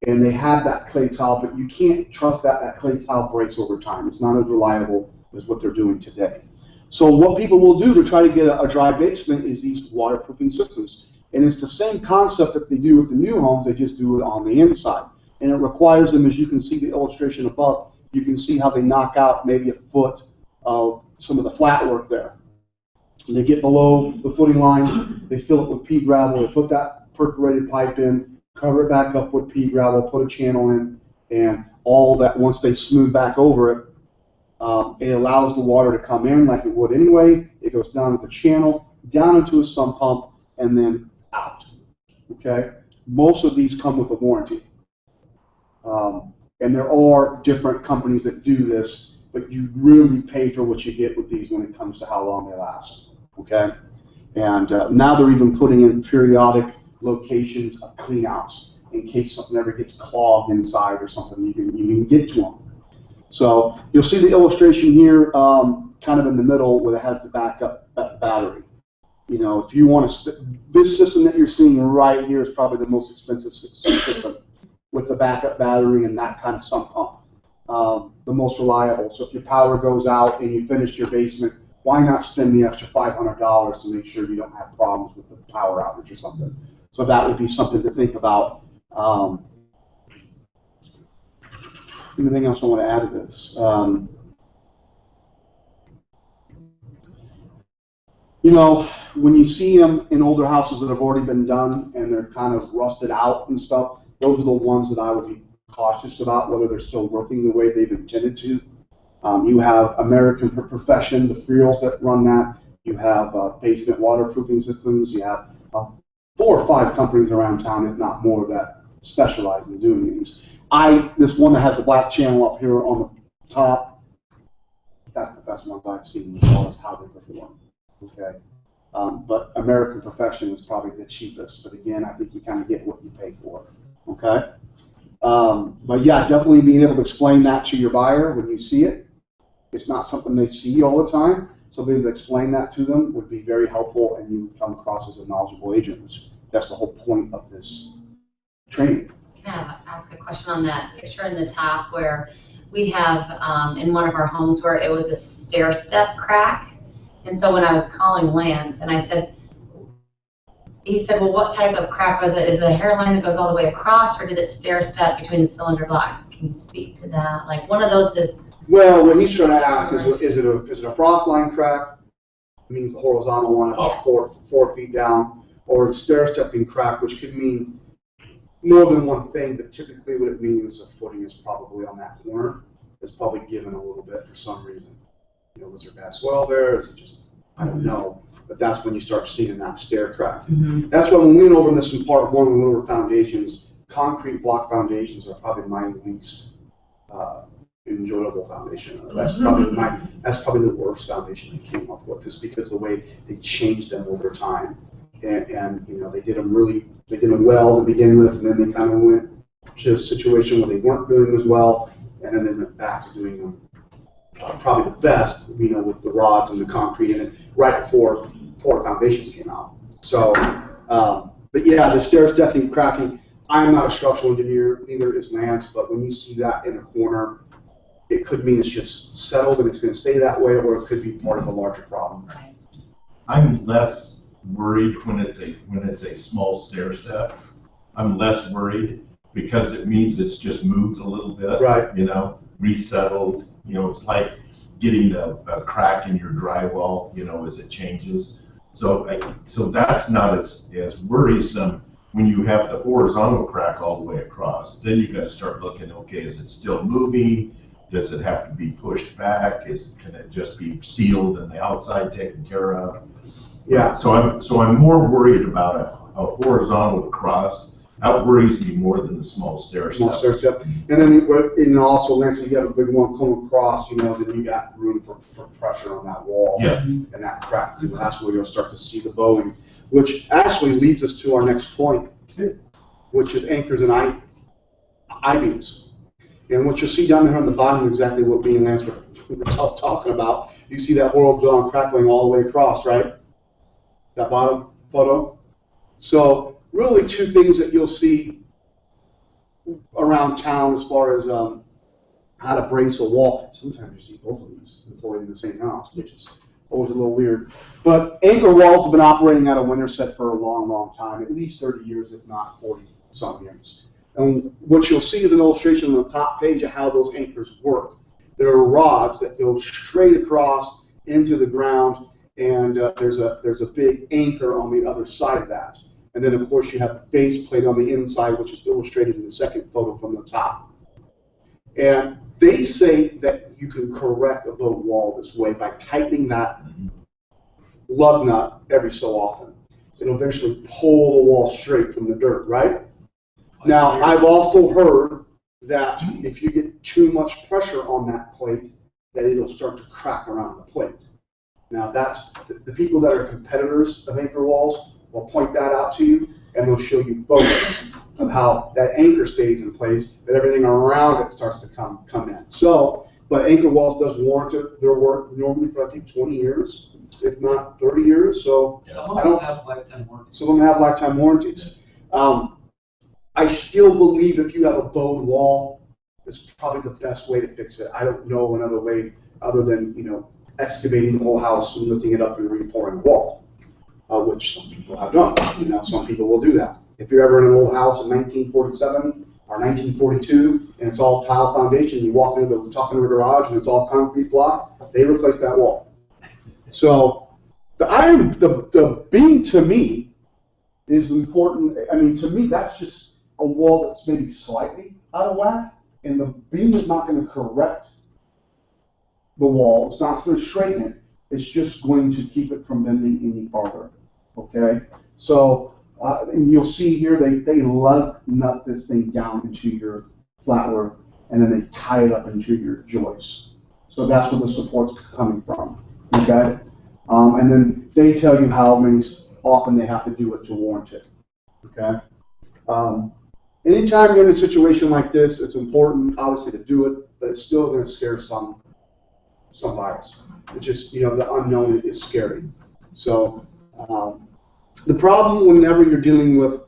And they have that clay tile, but you can't trust that clay tile breaks over time. It's not as reliable as what they're doing today. So what people will do to try to get a dry basement is these waterproofing systems. And it's the same concept that they do with the new homes, they just do it on the inside. And it requires them, as you can see the illustration above, you can see how they knock out maybe a foot of some of the flat work there. And they get below the footing line, they fill it with pea gravel, they put that perforated pipe in, cover it back up with pea gravel, put a channel in, and all that, once they smooth back over it, it allows the water to come in like it would anyway. It goes down to the channel, down into a sump pump, and then out. Okay? Most of these come with a warranty. And there are different companies that do this, but you really pay for what you get with these when it comes to how long they last. Okay? And now they're even putting in periodic locations of cleanouts in case something ever gets clogged inside or something. You can get to them. So you'll see the illustration here, kind of in the middle, where it has the backup battery. You know, if you want to, this system that you're seeing right here is probably the most expensive system with the backup battery and that kind of sump pump. The most reliable. So if your power goes out and you finish your basement, why not spend the extra $500 to make sure you don't have problems with the power outage or something? So that would be something to think about. Anything else I want to add to this? You know, when you see them in older houses that have already been done and they're kind of rusted out and stuff, those are the ones that I would be cautious about, whether they're still working the way they've intended to. You have American Profession, the Friels that run that. You have basement waterproofing systems. You have 4 or 5 companies around town, if not more, that specialize in doing these. This one that has the black channel up here on the top, that's the best ones I've seen as far as how they perform. Okay, but American Profession is probably the cheapest. But again, I think you kind of get what you pay for. Okay, but yeah, definitely being able to explain that to your buyer when you see it. It's not something they see all the time, so being able to explain that to them would be very helpful, and you come across as a knowledgeable agent. That's the whole point of this training. Can I ask a question on that picture in the top where we have in one of our homes where it was a stair step crack? And so when I was calling Lance and I said, he said, well, what type of crack was it? Is it a hairline that goes all the way across, or did it stair step between the cylinder blocks? Can you speak to that? Like one of those is. Well, what he's trying to ask is it a frost line crack? It means the horizontal one about 4 feet down, or a stair stepping crack, which could mean more than one thing, but typically what it means is the footing is probably on that corner. It's probably given a little bit for some reason. You know, was there bad swell there? Is it just, I don't know. But that's when you start seeing that stair crack. Mm-hmm. That's why when we went over this in part 1, we went over foundations. Concrete block foundations are probably my least enjoyable foundation. That's probably the worst foundation they came up with, just because of the way they changed them over time. And you know, they did them well to begin with, and then they kind of went to a situation where they weren't doing as well, and then they went back to doing them probably the best, you know, with the rods and the concrete in it, right before poured foundations came out. So, but yeah, the stair stepping cracking, I'm not a structural engineer, neither is Lance, but when you see that in a corner, it could mean it's just settled and it's going to stay that way, or it could be part of a larger problem. I'm less worried when it's a small stair step. I'm less worried because it means it's just moved a little bit, right? You know, resettled. You know, it's like getting a crack in your drywall, you know, as it changes. So that's not as worrisome when you have the horizontal crack all the way across. Then you got to start looking, okay, is it still moving? Does it have to be pushed back? Can it just be sealed and the outside taken care of? Yeah. So I'm more worried about a horizontal across. That worries me more than the small stair step. Small stair step. And then also, Lance, you got a big one coming across, you know, then you got room for pressure on that wall. Yeah. And that crack. You know, that's where you'll start to see the bowing, which actually leads us to our next point, which is anchors and I-beams. And what you'll see down there on the bottom is exactly what me and Lance were talking about. You see that horizontal crackling all the way across, right? That bottom photo. So really 2 things that you'll see around town as far as how to brace a wall. Sometimes you see both of these employed in the same house, which is always a little weird. But anchor walls have been operating out of Winterset for a long, long time, at least 30 years, if not 40-some years. And what you'll see is an illustration on the top page of how those anchors work. There are rods that go straight across into the ground, and there's a big anchor on the other side of that. And then, of course, you have the face plate on the inside, which is illustrated in the second photo from the top. And they say that you can correct a low wall this way by tightening that lug nut every so often. It'll eventually pull the wall straight from the dirt, right? Now, I've also heard that if you get too much pressure on that plate, that it'll start to crack around the plate. Now, that's the people that are competitors of anchor walls will point that out to you, and they'll show you photos of how that anchor stays in place, that everything around it starts to come in. So, but anchor walls does warrant their work normally for, I think, 20 years, if not 30 years. So some of them have lifetime warranties. Some of them have lifetime warranties. I still believe if you have a bowed wall, it's probably the best way to fix it. I don't know another way other than, you know, excavating the whole house and lifting it up and re-pouring the wall, which some people have done. You know, some people will do that. If you're ever in an old house in 1947 are 1942 and it's all tile foundation. You walk into the top of the garage and it's all concrete block. They replaced that wall. So the beam to me is important. I mean, to me, that's just a wall that's maybe slightly out of whack, and the beam is not going to correct the wall. It's not going to straighten it. It's just going to keep it from bending any farther. Okay? So, and you'll see here, they lug nut this thing down into your flatwork, and then they tie it up into your joists. So that's where the support's coming from. Okay? And then they tell you how often they have to do it to warrant it. Okay? Anytime you're in a situation like this, it's important, obviously, to do it, but it's still going to scare some buyers. It's just, the unknown is scary. So the problem whenever you're dealing with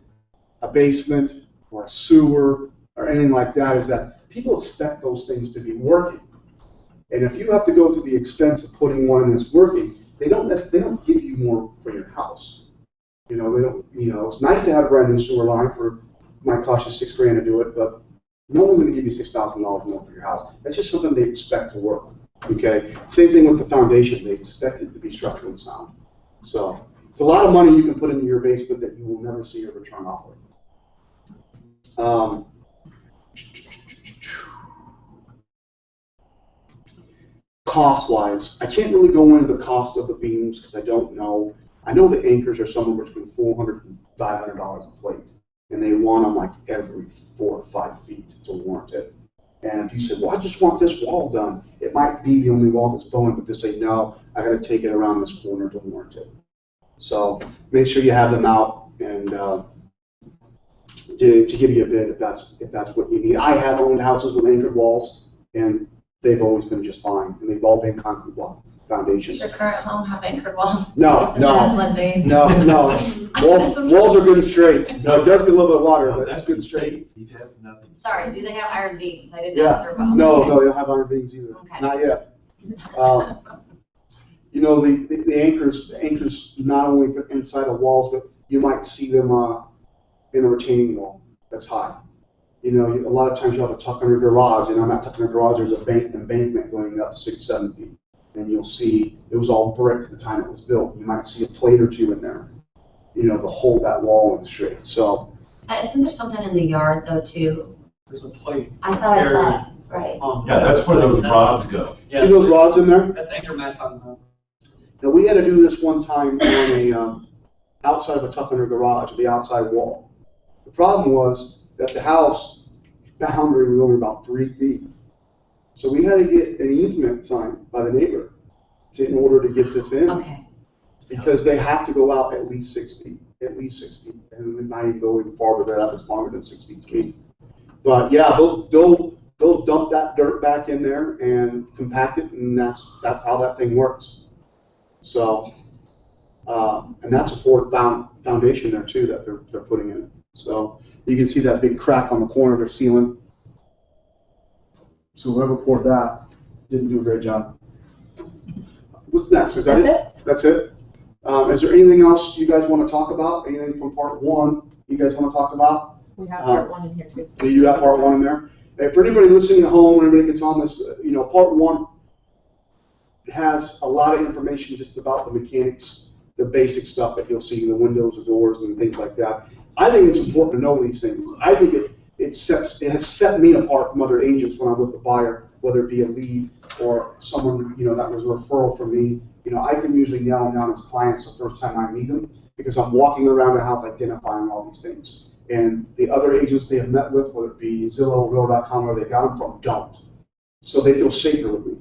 a basement or a sewer or anything like that is that people expect those things to be working. And if you have to go to the expense of putting one that's working, they don't give you more for your house. They don't. It's nice to have a brand new sewer line might cost you $6,000 to do it, but no one's going to give you $6,000 more for your house. That's just something they expect to work. Okay. Same thing with the foundation. They expect it to be structurally sound. So it's a lot of money you can put into your basement that you will never see a return off of. Cost-wise, I can't really go into the cost of the beams because I don't know. I know the anchors are somewhere between $400 and $500 a plate, and they want them like every 4 or 5 feet to warrant it. And if you said, well, I just want this wall done, it might be the only wall that's bowing, but they say, no, I got to take it around this corner to warrant it. So make sure you have them out and to give you a bid if that's what you need. I have owned houses with anchored walls, and they've always been just fine, and they've all been concrete block foundations. Does your current home have anchored walls? No. Since it has lead base? No. Walls are good and straight. No, it does get a little bit of water, but it's good and straight. He has nothing. Sorry, do they have iron beams? I didn't ask her about No, that. they don't have iron beams either. Okay. Not yet. The anchors not only fit inside of walls, but you might see them in a retaining wall that's high. A lot of times you have a tuck under garage, and on that tuck under garage there's a embankment going up 6-7 feet. And you'll see it was all brick at the time it was built. You might see a plate or two in there, to hold that wall in straight. So. Isn't there something in the yard though too? There's a plate. I thought I saw it. Right. Yeah, that's where those rods go. Yeah. See those rods in there? That's the anchor mast on the. Now we had to do this one time on a outside of a tuck under garage, the outside wall. The problem was that the house boundary was only about 3 feet. So we had to get an easement signed by the neighbor in order to get this in. Okay. Because they have to go out at least 6 feet, and they might even go even farther than that. It's longer than 6 feet to me. But yeah, they'll dump that dirt back in there and compact it, and that's how that thing works. So, and that's a poured foundation there too that they're putting in. So you can see that big crack on the corner of their ceiling. So whoever poured that didn't do a great job. What's next? Is that it? That's it? Is there anything else you guys want to talk about? Anything from part 1 you guys want to talk about? We have part 1 in here too. So you have part 1 in there? And for anybody listening at home, when everybody gets on this, part 1 has a lot of information just about the mechanics, the basic stuff that you'll see, the windows, the doors, and things like that. I think it's important to know these things. I think it has set me apart from other agents when I'm with the buyer, whether it be a lead or someone that was a referral from me. I can usually nail them down as clients the first time I meet them because I'm walking around the house identifying all these things. And the other agents they have met with, whether it be Zillow, Real.com, where they got them from, don't. So they feel safer with me.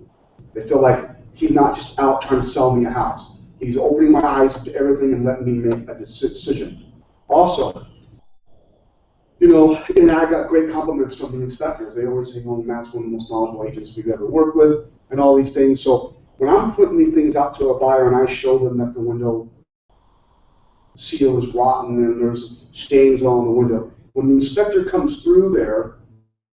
They feel like he's not just out trying to sell me a house. He's opening my eyes to everything and letting me make a decision. Also, and I got great compliments from the inspectors. They always say, well, Matt's one of the most knowledgeable agents we've ever worked with, and all these things. So when I'm putting these things out to a buyer and I show them that the window seal is rotten and there's stains on the window, when the inspector comes through there,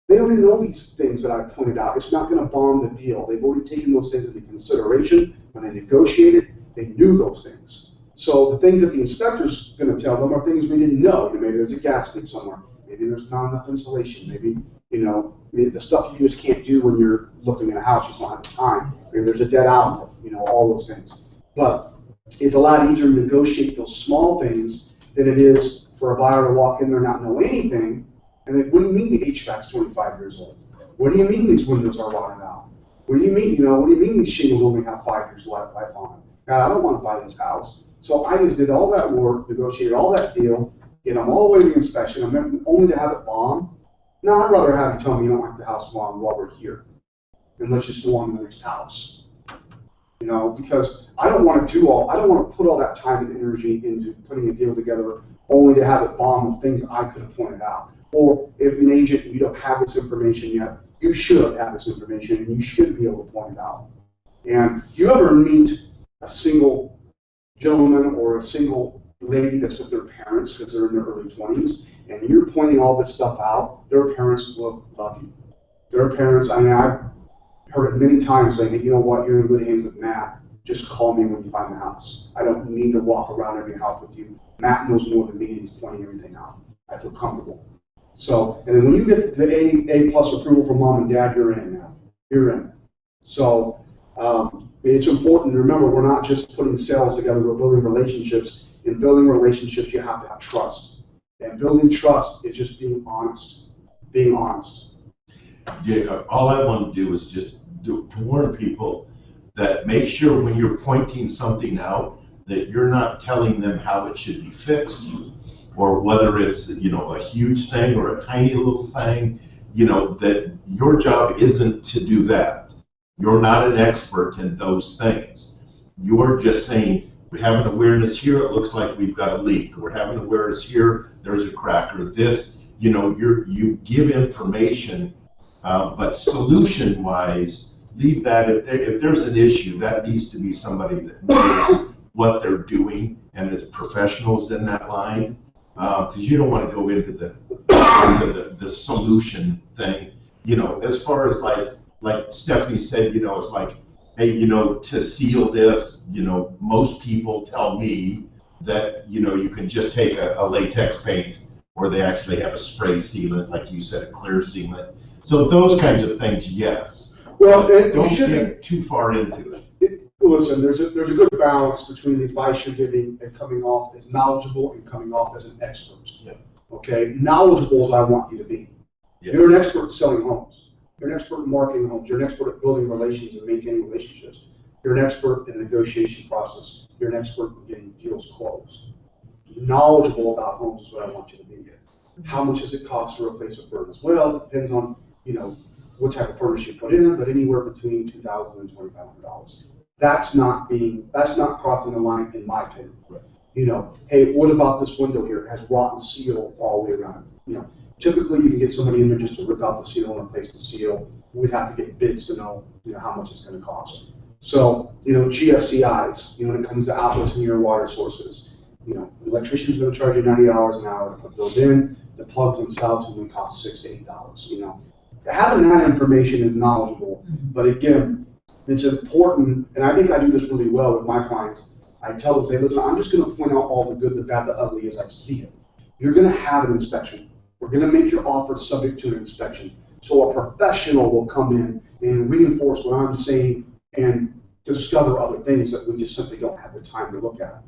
they already know these things that I pointed out. It's not going to bomb the deal. They've already taken those things into consideration when they negotiated. They knew those things. So the things that the inspector's going to tell them are things we didn't know. Maybe there's a gas leak somewhere. Maybe there's not enough insulation. Maybe, the stuff you just can't do when you're looking at a house, you just don't have the time. Maybe there's a dead outlet, all those things. But it's a lot easier to negotiate those small things than it is for a buyer to walk in there and not know anything. And then, what do you mean the HVAC's 25 years old? What do you mean these windows are rotted out? What do you mean, these shingles only have 5 years life on them? God, I don't want to buy this house. So I just did all that work, negotiated all that deal, get them all the way to the inspection. I'm only to have it bombed. No, I'd rather have you tell me you don't like the house bombed while we're here. And let's just go on to the next house. Because I don't want to put all that time and energy into putting a deal together only to have it bomb with things I could have pointed out. Or if an agent, you don't have this information yet, you should have this information and you should be able to point it out. And if you ever meet a single gentleman or a single lady that's with their parents because they're in their early 20s, and you're pointing all this stuff out, their parents will love you. Their parents, I've heard it many times saying, hey, you know what, you're in good hands with Matt. Just call me when you find the house. I don't need to walk around every house with you. Matt knows more than me and he's pointing everything out. I feel comfortable. So, and then when you get the A+ approval from mom and dad, you're in now. You're in. So, it's important to remember we're not just putting sales together, we're building relationships. In building relationships, you have to have trust. And building trust is just being honest. Being honest. Yeah, all I want to do is just to warn people that make sure when you're pointing something out that you're not telling them how it should be fixed, or whether it's a huge thing or a tiny little thing, that your job isn't to do that. You're not an expert in those things. You're just saying, we have an awareness here, it looks like we've got a leak. We're having awareness here, there's a crack, or this. You give information, but solution-wise, leave that. If there's an issue, that needs to be somebody that knows what they're doing and is professionals in that line, because you don't want to go into the solution thing. As far as like Stephanie said, it's like, hey, to seal this, most people tell me that, you can just take a latex paint, or they actually have a spray sealant, like you said, a clear sealant. So those kinds of things, yes. Well, don't get too far into it. Listen, there's a good balance between the advice you're giving and coming off as knowledgeable and coming off as an expert. Yeah. Okay? Knowledgeable as I want you to be. Yes. You're an expert at selling homes. You're an expert in marketing homes. You're an expert at building relations and maintaining relationships. You're an expert in the negotiation process. You're an expert in getting deals closed. Knowledgeable about homes is what I want you to be. How much does it cost to replace a furnace? Well, it depends on, what type of furnace you put in, but anywhere between $2,000 and $2,500. That's not crossing the line, in my opinion. Right. Hey, what about this window here? It has rotten seal all the way around. Typically you can get somebody in there just to rip out the seal and replace the seal. We'd have to get bids to know, how much it's going to cost. So, GSCIs, when it comes to outlets in your water sources, the electrician's going to charge you $90 an hour to put those in. The plugs themselves are going to cost $6 to $8. Having that information is knowledgeable, but again, it's important, and I think I do this really well with my clients. I tell them, say, listen, I'm just going to point out all the good, the bad, the ugly as I see it. You're going to have an inspection. We're going to make your offer subject to an inspection. So a professional will come in and reinforce what I'm saying and discover other things that we just simply don't have the time to look at.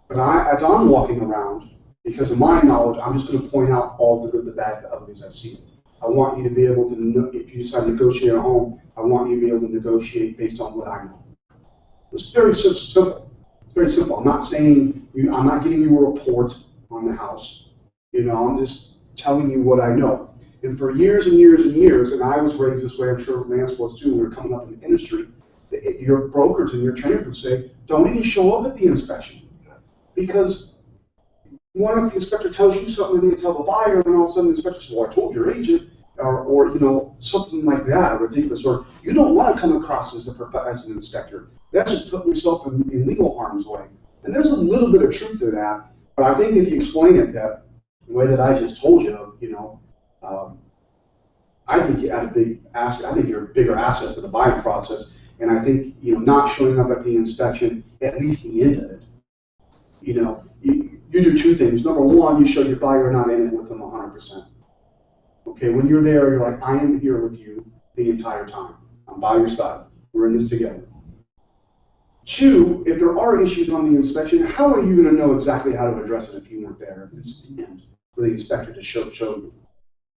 But as I'm walking around, because of my knowledge, I'm just going to point out all the good, the bad, the ugly as I see it. I want you to be able to, if you decide to negotiate a home, I want you to be able to negotiate based on what I know. It's very simple. It's very simple. I'm not saying, I'm not giving you a report on the house. I'm just telling you what I know. And for years and years and years, and I was raised this way, I'm sure Lance was too, when we were coming up in the industry, your brokers and your trainers would say, don't even show up at the inspection. Because what if the inspector tells you something and they tell the buyer, and all of a sudden the inspector says, well, I told your agent, or something like that, ridiculous, or you don't want to come across as an inspector. That's just putting yourself in legal harm's way. And there's a little bit of truth to that, but I think if you explain it the way that I just told you, I think you add a big asset. I think you're a bigger asset to the buying process, and I think not showing up at the inspection, at least the end of it. you do two things. Number one, you show your buyer not in it with them 100%. Okay, when you're there, you're like, I am here with you the entire time. I'm by your side. We're in this together. Two, if there are issues on the inspection, how are you going to know exactly how to address it if you weren't there at the end for the inspector to show you?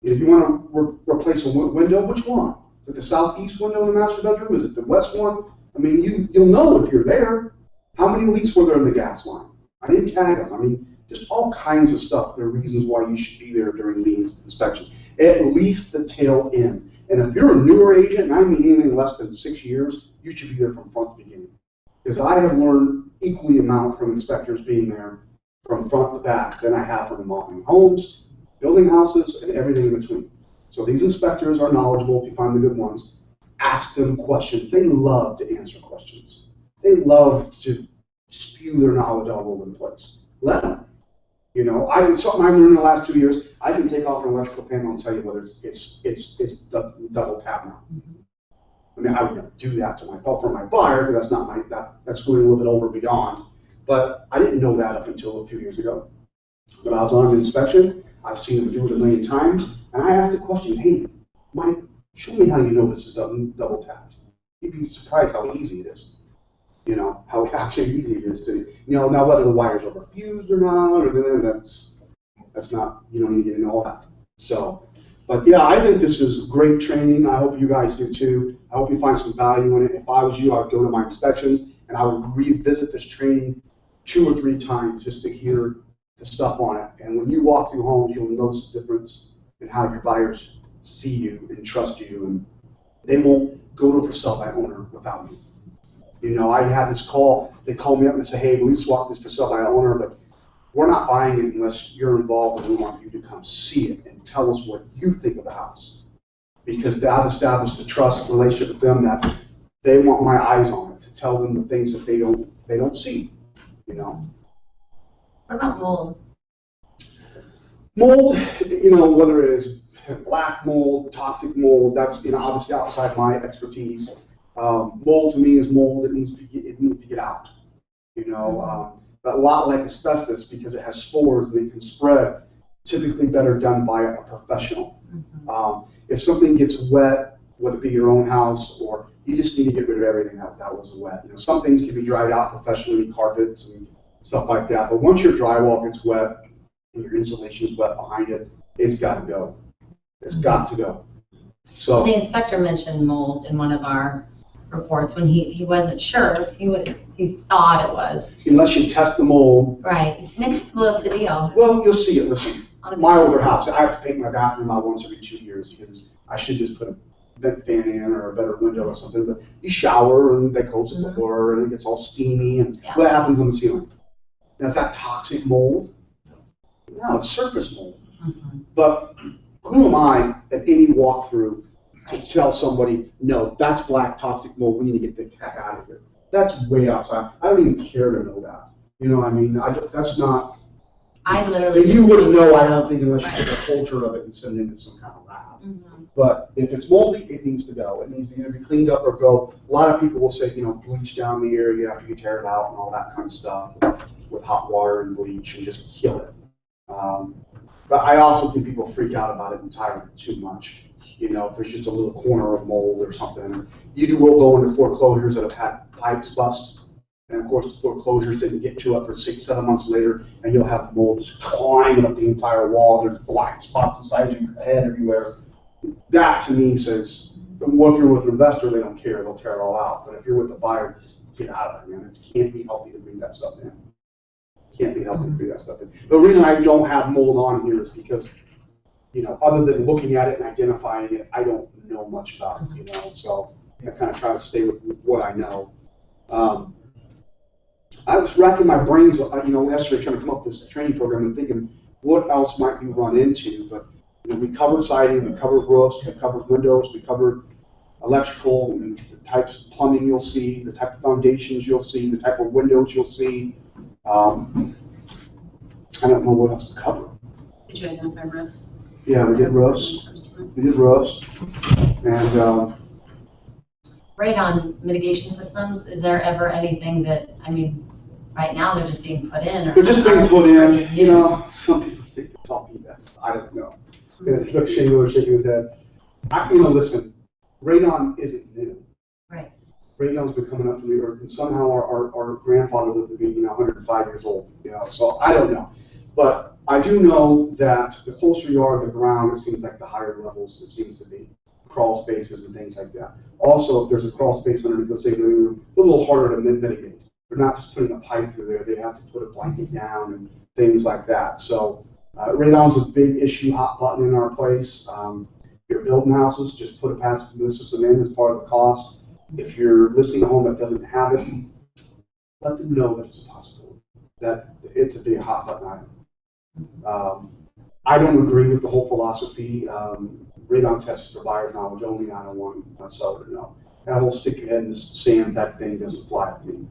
If you want to replace a window, which one? Is it the southeast window in the master bedroom? Is it the west one? I mean, you'll know if you're there. How many leaks were there in the gas line? I didn't tag them. I mean, just all kinds of stuff. There are reasons why you should be there during the inspection. At least the tail end. And if you're a newer agent, and I mean anything less than 6 years, you should be there from front to beginning. Because I have learned equally amount from inspectors being there from front to back than I have from modeling homes, building houses, and everything in between. So these inspectors are knowledgeable if you find the good ones. Ask them questions. They love to answer questions. They love to spew their knowledge all over the place. Let them. You know, something I've learned in the last 2 years, I can take off an electrical panel and tell you whether it's double tap now. I mean, I would never do that for my buyer, because that's not that's going a little bit over beyond. But I didn't know that up until a few years ago. When I was on an inspection, I've seen them do it a million times, and I asked the question, hey, Mike, show me how you know this is double tapped. You'd be surprised how easy it is. You know, how actually easy it is to, you know, now whether the wires are fused or not, or that's not, you don't need to know all that. So, but yeah, I think this is great training. I hope you guys do too. I hope you find some value in it. If I was you, I would go to my inspections and I would revisit this training 2 or 3 times just to hear the stuff on it. And when you walk through homes, you'll notice the difference in how your buyers see you and trust you, and they won't go to for sale by owner without you. You know, I had this call, they called me up and said, hey, we just walked this for sale by owner, but we're not buying it unless you're involved, and we want you to come see it and tell us what you think of the house. Because I've established a trust relationship with them that they want my eyes on it, to tell them the things that they don't see, you know. What about mold? Mold, you know, whether it is black mold, toxic mold, that's, you know, obviously outside my expertise. Mold to me is mold. It needs to get out. You know, but a lot like asbestos, because it has spores and it can spread. Typically, better done by a professional. If something gets wet, whether it be your own house, or you just need to get rid of everything that was wet. You know, some things can be dried out professionally, carpets and stuff like that. But once your drywall gets wet and your insulation is wet behind it, it's got to go. It's got to go. So The inspector mentioned mold in one of our reports when he wasn't sure. He thought it was. unless you test the mold, Right. And it could blow up the deal. well, you'll see it. Listen, On a my older business. house, I have to paint my bathroom out once every 2 years because I should just put a vent fan in or a better window or something. But you shower and they close the door and it gets all steamy. And Yeah. what happens on the ceiling? Now, is that toxic mold? No, it's surface mold. But who am I at any walkthrough to tell somebody, no, that's black toxic mold, we need to get the heck out of here? That's way outside. I don't even care to know that. You know what I mean? That's not, I literally. you wouldn't know, I don't Right. think, unless you took a culture of it and send it into some kind of lab. But if it's moldy, it needs to go. It needs to either be cleaned up or go. A lot of people will say, you know, bleach down the area after you tear it out and all that kind of stuff with hot water and bleach and just kill it. But I also think people freak out about it entirely too much. You know, if there's just a little corner of mold or something. You will go into foreclosures that have had pipes bust. And of course, the foreclosures didn't get to it for 6-7 months later, and you'll have mold just climbing up the entire wall. There's black spots the sides of your head everywhere. That to me says, well, if you're with an investor, they don't care. They'll tear it all out. But if you're with a buyer, just get out of it, man. It can't be healthy to bring that stuff in. Can't be healthy to bring that stuff in. The reason I don't have mold on here is because, you know, other than looking at it and identifying it, I don't know much about it, you know. So I kind of try to stay with what I know. I was racking my brains, you know, yesterday trying to come up with this training program and thinking, what else might you run into? But you know, we covered siding, we covered roofs, we covered windows, we covered electrical, and the types of plumbing you'll see, the type of foundations you'll see, the type of windows you'll see. I don't know what else to cover. Did you identify roofs? Yeah, we did roofs. We did roofs. And Right on mitigation systems, is there ever anything that, I mean, Right now, they're just being put in. Or They're just being put in, you know, some people think it's all BS, I don't know. And look, Shane Miller shaking his head. Listen, radon isn't new. Right. Radon's been coming up from the earth, and somehow our grandfather lived to be, 105 years old, so I don't know. But I do know that the closer you are to the ground, it seems like the higher levels it seems to be. Crawl spaces and things like that. Also, if there's a crawl space underneath, let's say, they're a little harder to mitigate. They're not just putting a pipe through there, they have to put a blanket down and things like that. So radon's a big issue, hot button in our place. If you're building houses, just put a passive system in as part of the cost. If you're listing a home that doesn't have it, let them know that it's a possibility, that it's a big hot button item. I don't agree with the whole philosophy. Radon tests for buyer's knowledge only. I don't want my seller to know. That whole stick your head in the sand type thing doesn't fly with me.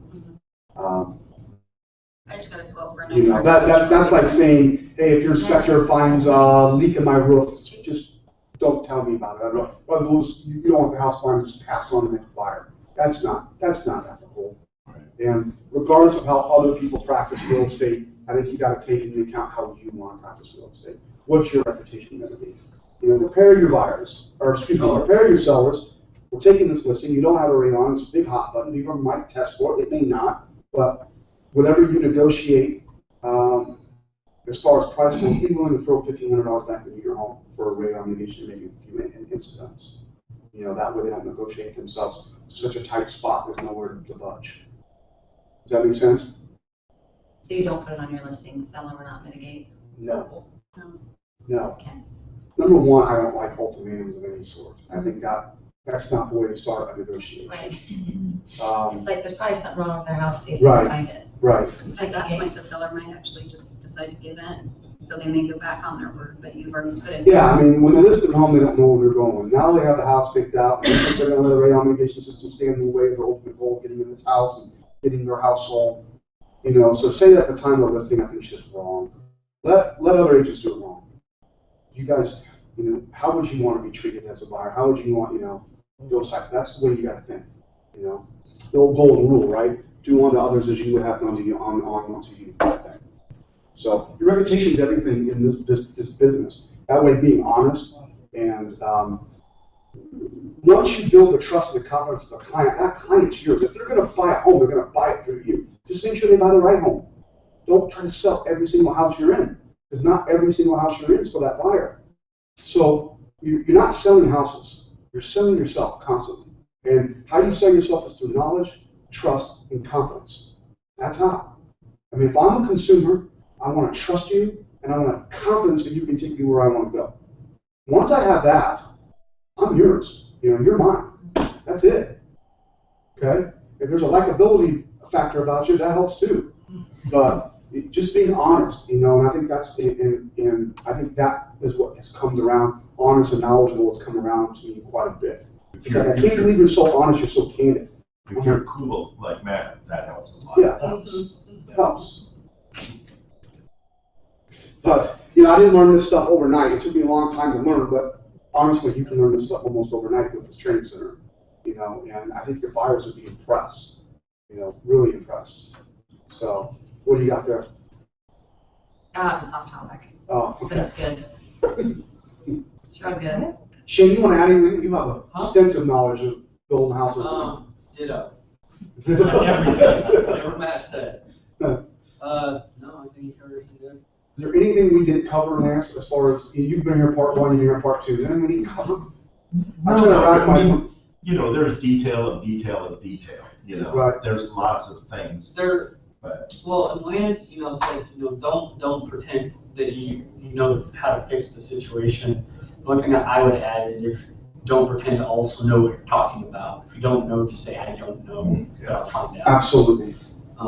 I just got a quote for a That's like saying, hey, if your inspector finds a leak in my roof, just don't tell me about it. I don't, you don't want the house fire, just pass it on to make a fire. That's not ethical. Right. And regardless of how other people practice real estate, I think you got to take into account how you want to practice real estate. What's your reputation going to be? Prepare your buyers, prepare your sellers. We're taking this listing. You don't have a radon. It's a big hot button. People might test for it. They may not. But whatever you negotiate, as far as price goes, be willing to throw $1,500 back into your home for a radon mitigation, maybe a few incidents. That way they don't negotiate themselves to such a tight spot. There's nowhere to budge. Does that make sense? So you don't put it on your listing, seller will not mitigate? No. No. Okay. Number one, I don't like ultimatums of any sort. I think that's not the way to start a negotiation. Right. It's like there's probably something wrong with their house, see if you Right. can find it. Right. At that point, the seller might actually just decide to give in. So they may go back on their word, but you've already put it. Yeah, I mean, when they list a home, they don't know where they're going. Now they have the house picked out, and they think they're going to let a radon mitigation system stand in the way of their ultimate goal of getting in this house and getting their house sold. So say that at the time of listing, I think it's just wrong. Let other agents do it wrong. You guys, how would you want to be treated as a buyer? How would you want, those types? That's the way you got to think. The old golden rule, right? Do unto others as you would have done to you unto you. So your reputation is everything in this business. That way, being honest and once you build the trust and the confidence of the client, that client's yours. If they're going to buy a home, they're going to buy it through you. Just make sure they buy the right home. Don't try to sell every single house you're in, because not every single house you're in is for that buyer. So you're not selling houses. You're selling yourself constantly. And how you sell yourself is through knowledge, trust, and confidence. That's how. I mean, if I'm a consumer, I want to trust you, and I want confidence that you can take me where I want to go. Once I have that, I'm yours. You're mine. That's it. Okay? If there's a likability factor about you, that helps too. But just being honest, and I think that's and I think that is what has come around. Honest and knowledgeable has come around to me quite a bit. It's like, I can't believe you're so honest, you're so candid. If you're cool like Matt, that helps a lot. Yeah, it helps. It helps. But I didn't learn this stuff overnight. It took me a long time to learn, but honestly, you can learn this stuff almost overnight with this training center. And I think your buyers would be impressed. Really impressed. So, what do you got there? It's off topic. Oh, But okay. it's good. It's real good. Shane, you want to add anything? You have extensive knowledge of building houses. Ditto. Everything. Whatever Matt said. No, I think he covered everything good. Is there anything we didn't cover, Lance, as far as you've been here part one, you've been here part two? Is there anything we didn't cover? There's detail of detail of detail. Right. There's lots of things. Well, and Lance, said, don't pretend that you know how to fix the situation. The only thing that I would add is don't pretend to also know what you're talking about. If you don't know, just say I don't know. Yeah. Find out. Absolutely.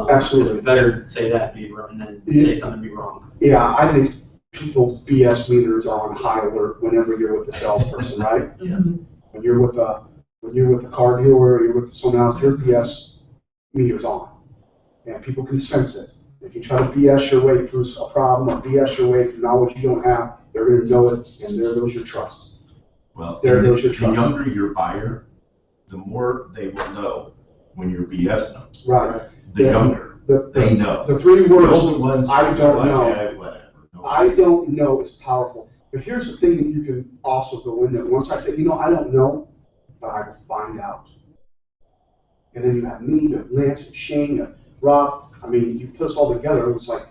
Absolutely. It's better to say that and be wrong than say something and be wrong. Yeah, I think people's BS meters are on high alert whenever you're with a salesperson, right? Yeah. When you're with a car dealer or you're with someone else, your BS meter's on. And people can sense it. If you try to BS your way through a problem or BS your way through knowledge you don't have, they're going to know it, and there goes your trust. Well, There goes your the trust. younger your buyer, the more they will know when you're BSing them. Right. The younger. They know. The three The words, older ones, I don't like, know. "Eh, whatever." I don't know is powerful. But here's the thing that you can also go in there. Once I say, I don't know, but I will find out. And then you have me, you have Lance, you have Shane, you have Rob. I mean, you put us all together, it was like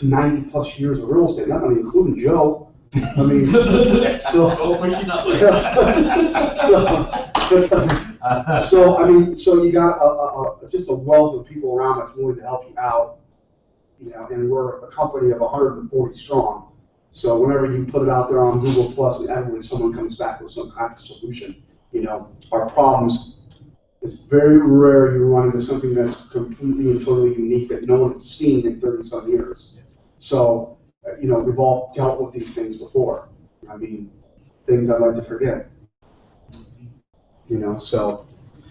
90 plus years of real estate. That's not even including Joe. I mean, so. So you got just a wealth of people around that's willing to help you out, and we're a company of 140 strong. So whenever you put it out there on Google Plus, inevitably someone comes back with some kind of solution. Our problems, it's very rare you run into something that's completely and totally unique that no one has seen in 30-some years. So, we've all dealt with these things before. I mean, things I'd like to forget. So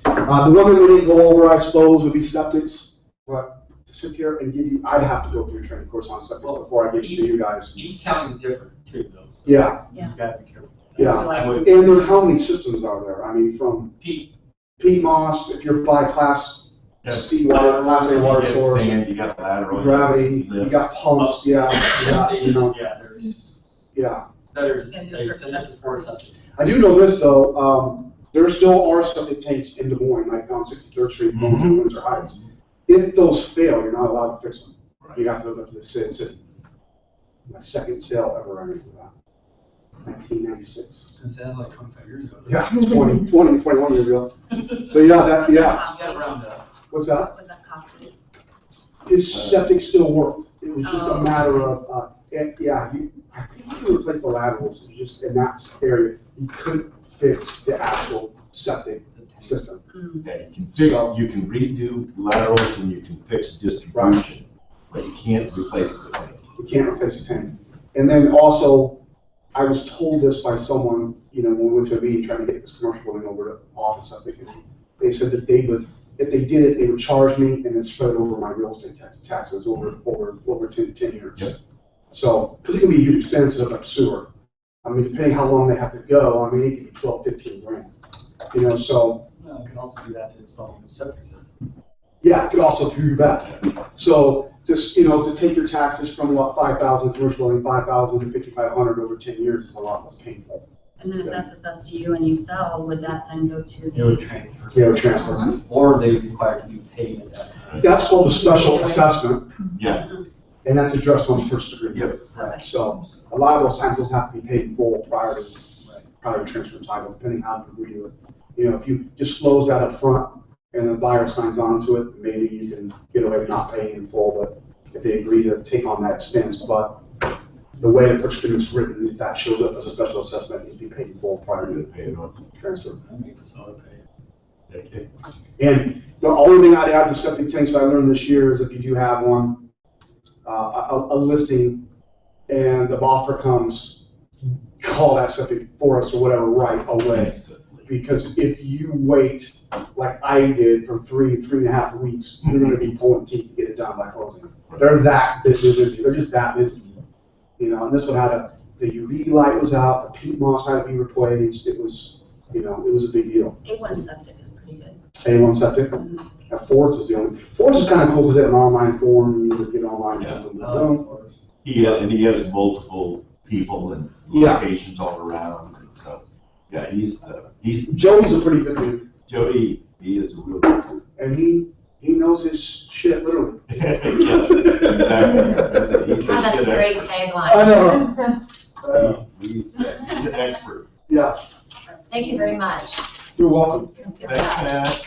the one thing we didn't go over, I suppose, would be septics. But to sit here and give you, I'd have to go through a training course on septics before I give it to you guys. Each county is different too, though. Yeah. You gotta be careful. Yeah. And then how many systems are there? I mean, from peat moss, if you're by class C water, class A water source, Sand, you got lateral, gravity, you got pumps, yeah. It's better to say, send that to forest septic. I do know this though, there still are septic tanks in Des Moines, like on 63rd Street, going to Windsor Heights. If those fail, you're not allowed to fix them. You have to go up to the city. My second sale ever ran into that. 1996. It sounds like 25 years ago. Yeah, 21 years ago. But yeah. You gotta round up. What's that? Was that costly? His septic still worked. It was just a matter of, I think you replaced the laterals. It was just in that area. You couldn't fix the actual septic system. Yeah, you can redo laterals and you can fix distribution, but you can't replace the tank. You can't replace the tank. And then also, I was told this by someone, when we went to a meeting trying to get this commercial building over to office septic, and they said that they would, if they did it, they would charge me and then spread it over my real estate taxes over 10 years. Yep. So, because it can be huge expenses like sewer. I mean, depending how long they have to go, I mean, it could be 12, 15 grand. So. No, you can also do that to install a new septic system. Yeah, it could also do that. So, just, to take your taxes from what, 5,000 commercial building, 5,000 to 5,500 over 10 years is a lot less painful. And then if that's assessed to you and you sell, would that then go to They would the? transfer. They would transfer. Or they would require to be paid at that time. That's called a special assessment, Yeah. and that's addressed on the purchase agreement. Yep. Okay. So, a lot of those times they'll have to be paid in full prior to transfer title, depending how you agree to it. If you just close that up front and the buyer signs on to it, maybe you can get away with not paying in full, but if they agree to take on that expense, but the way the purchase agreement is written, if that shows up as a special assessment, it needs to be paid in full prior to transfer. I make the seller pay. Okay. And the only thing I'd add to septic tanks that I learned this year is if you do have one, a listing, and the offer comes, call that septic for us or whatever right away. Because if you wait, like I did, for 3.5 weeks, you're going to be pulling teeth to get it done by closing. They're that busy. They're just that busy. And this one had the UV light was out, the peat moss had to be replaced. It was, it was a big deal. A1 septic is pretty good. A1 septic. Forest is the only. Forest is kind of cool because they have an online form. You just get online. Yeah. He has multiple people and locations all around, and so he's Joey's a pretty good dude. Jody. He is a real good dude. And he knows his shit literally. Yes, exactly. That's a great tagline. I know. He's an expert. Yeah. Thank you very much. You're welcome. Good Thanks, luck. Matt.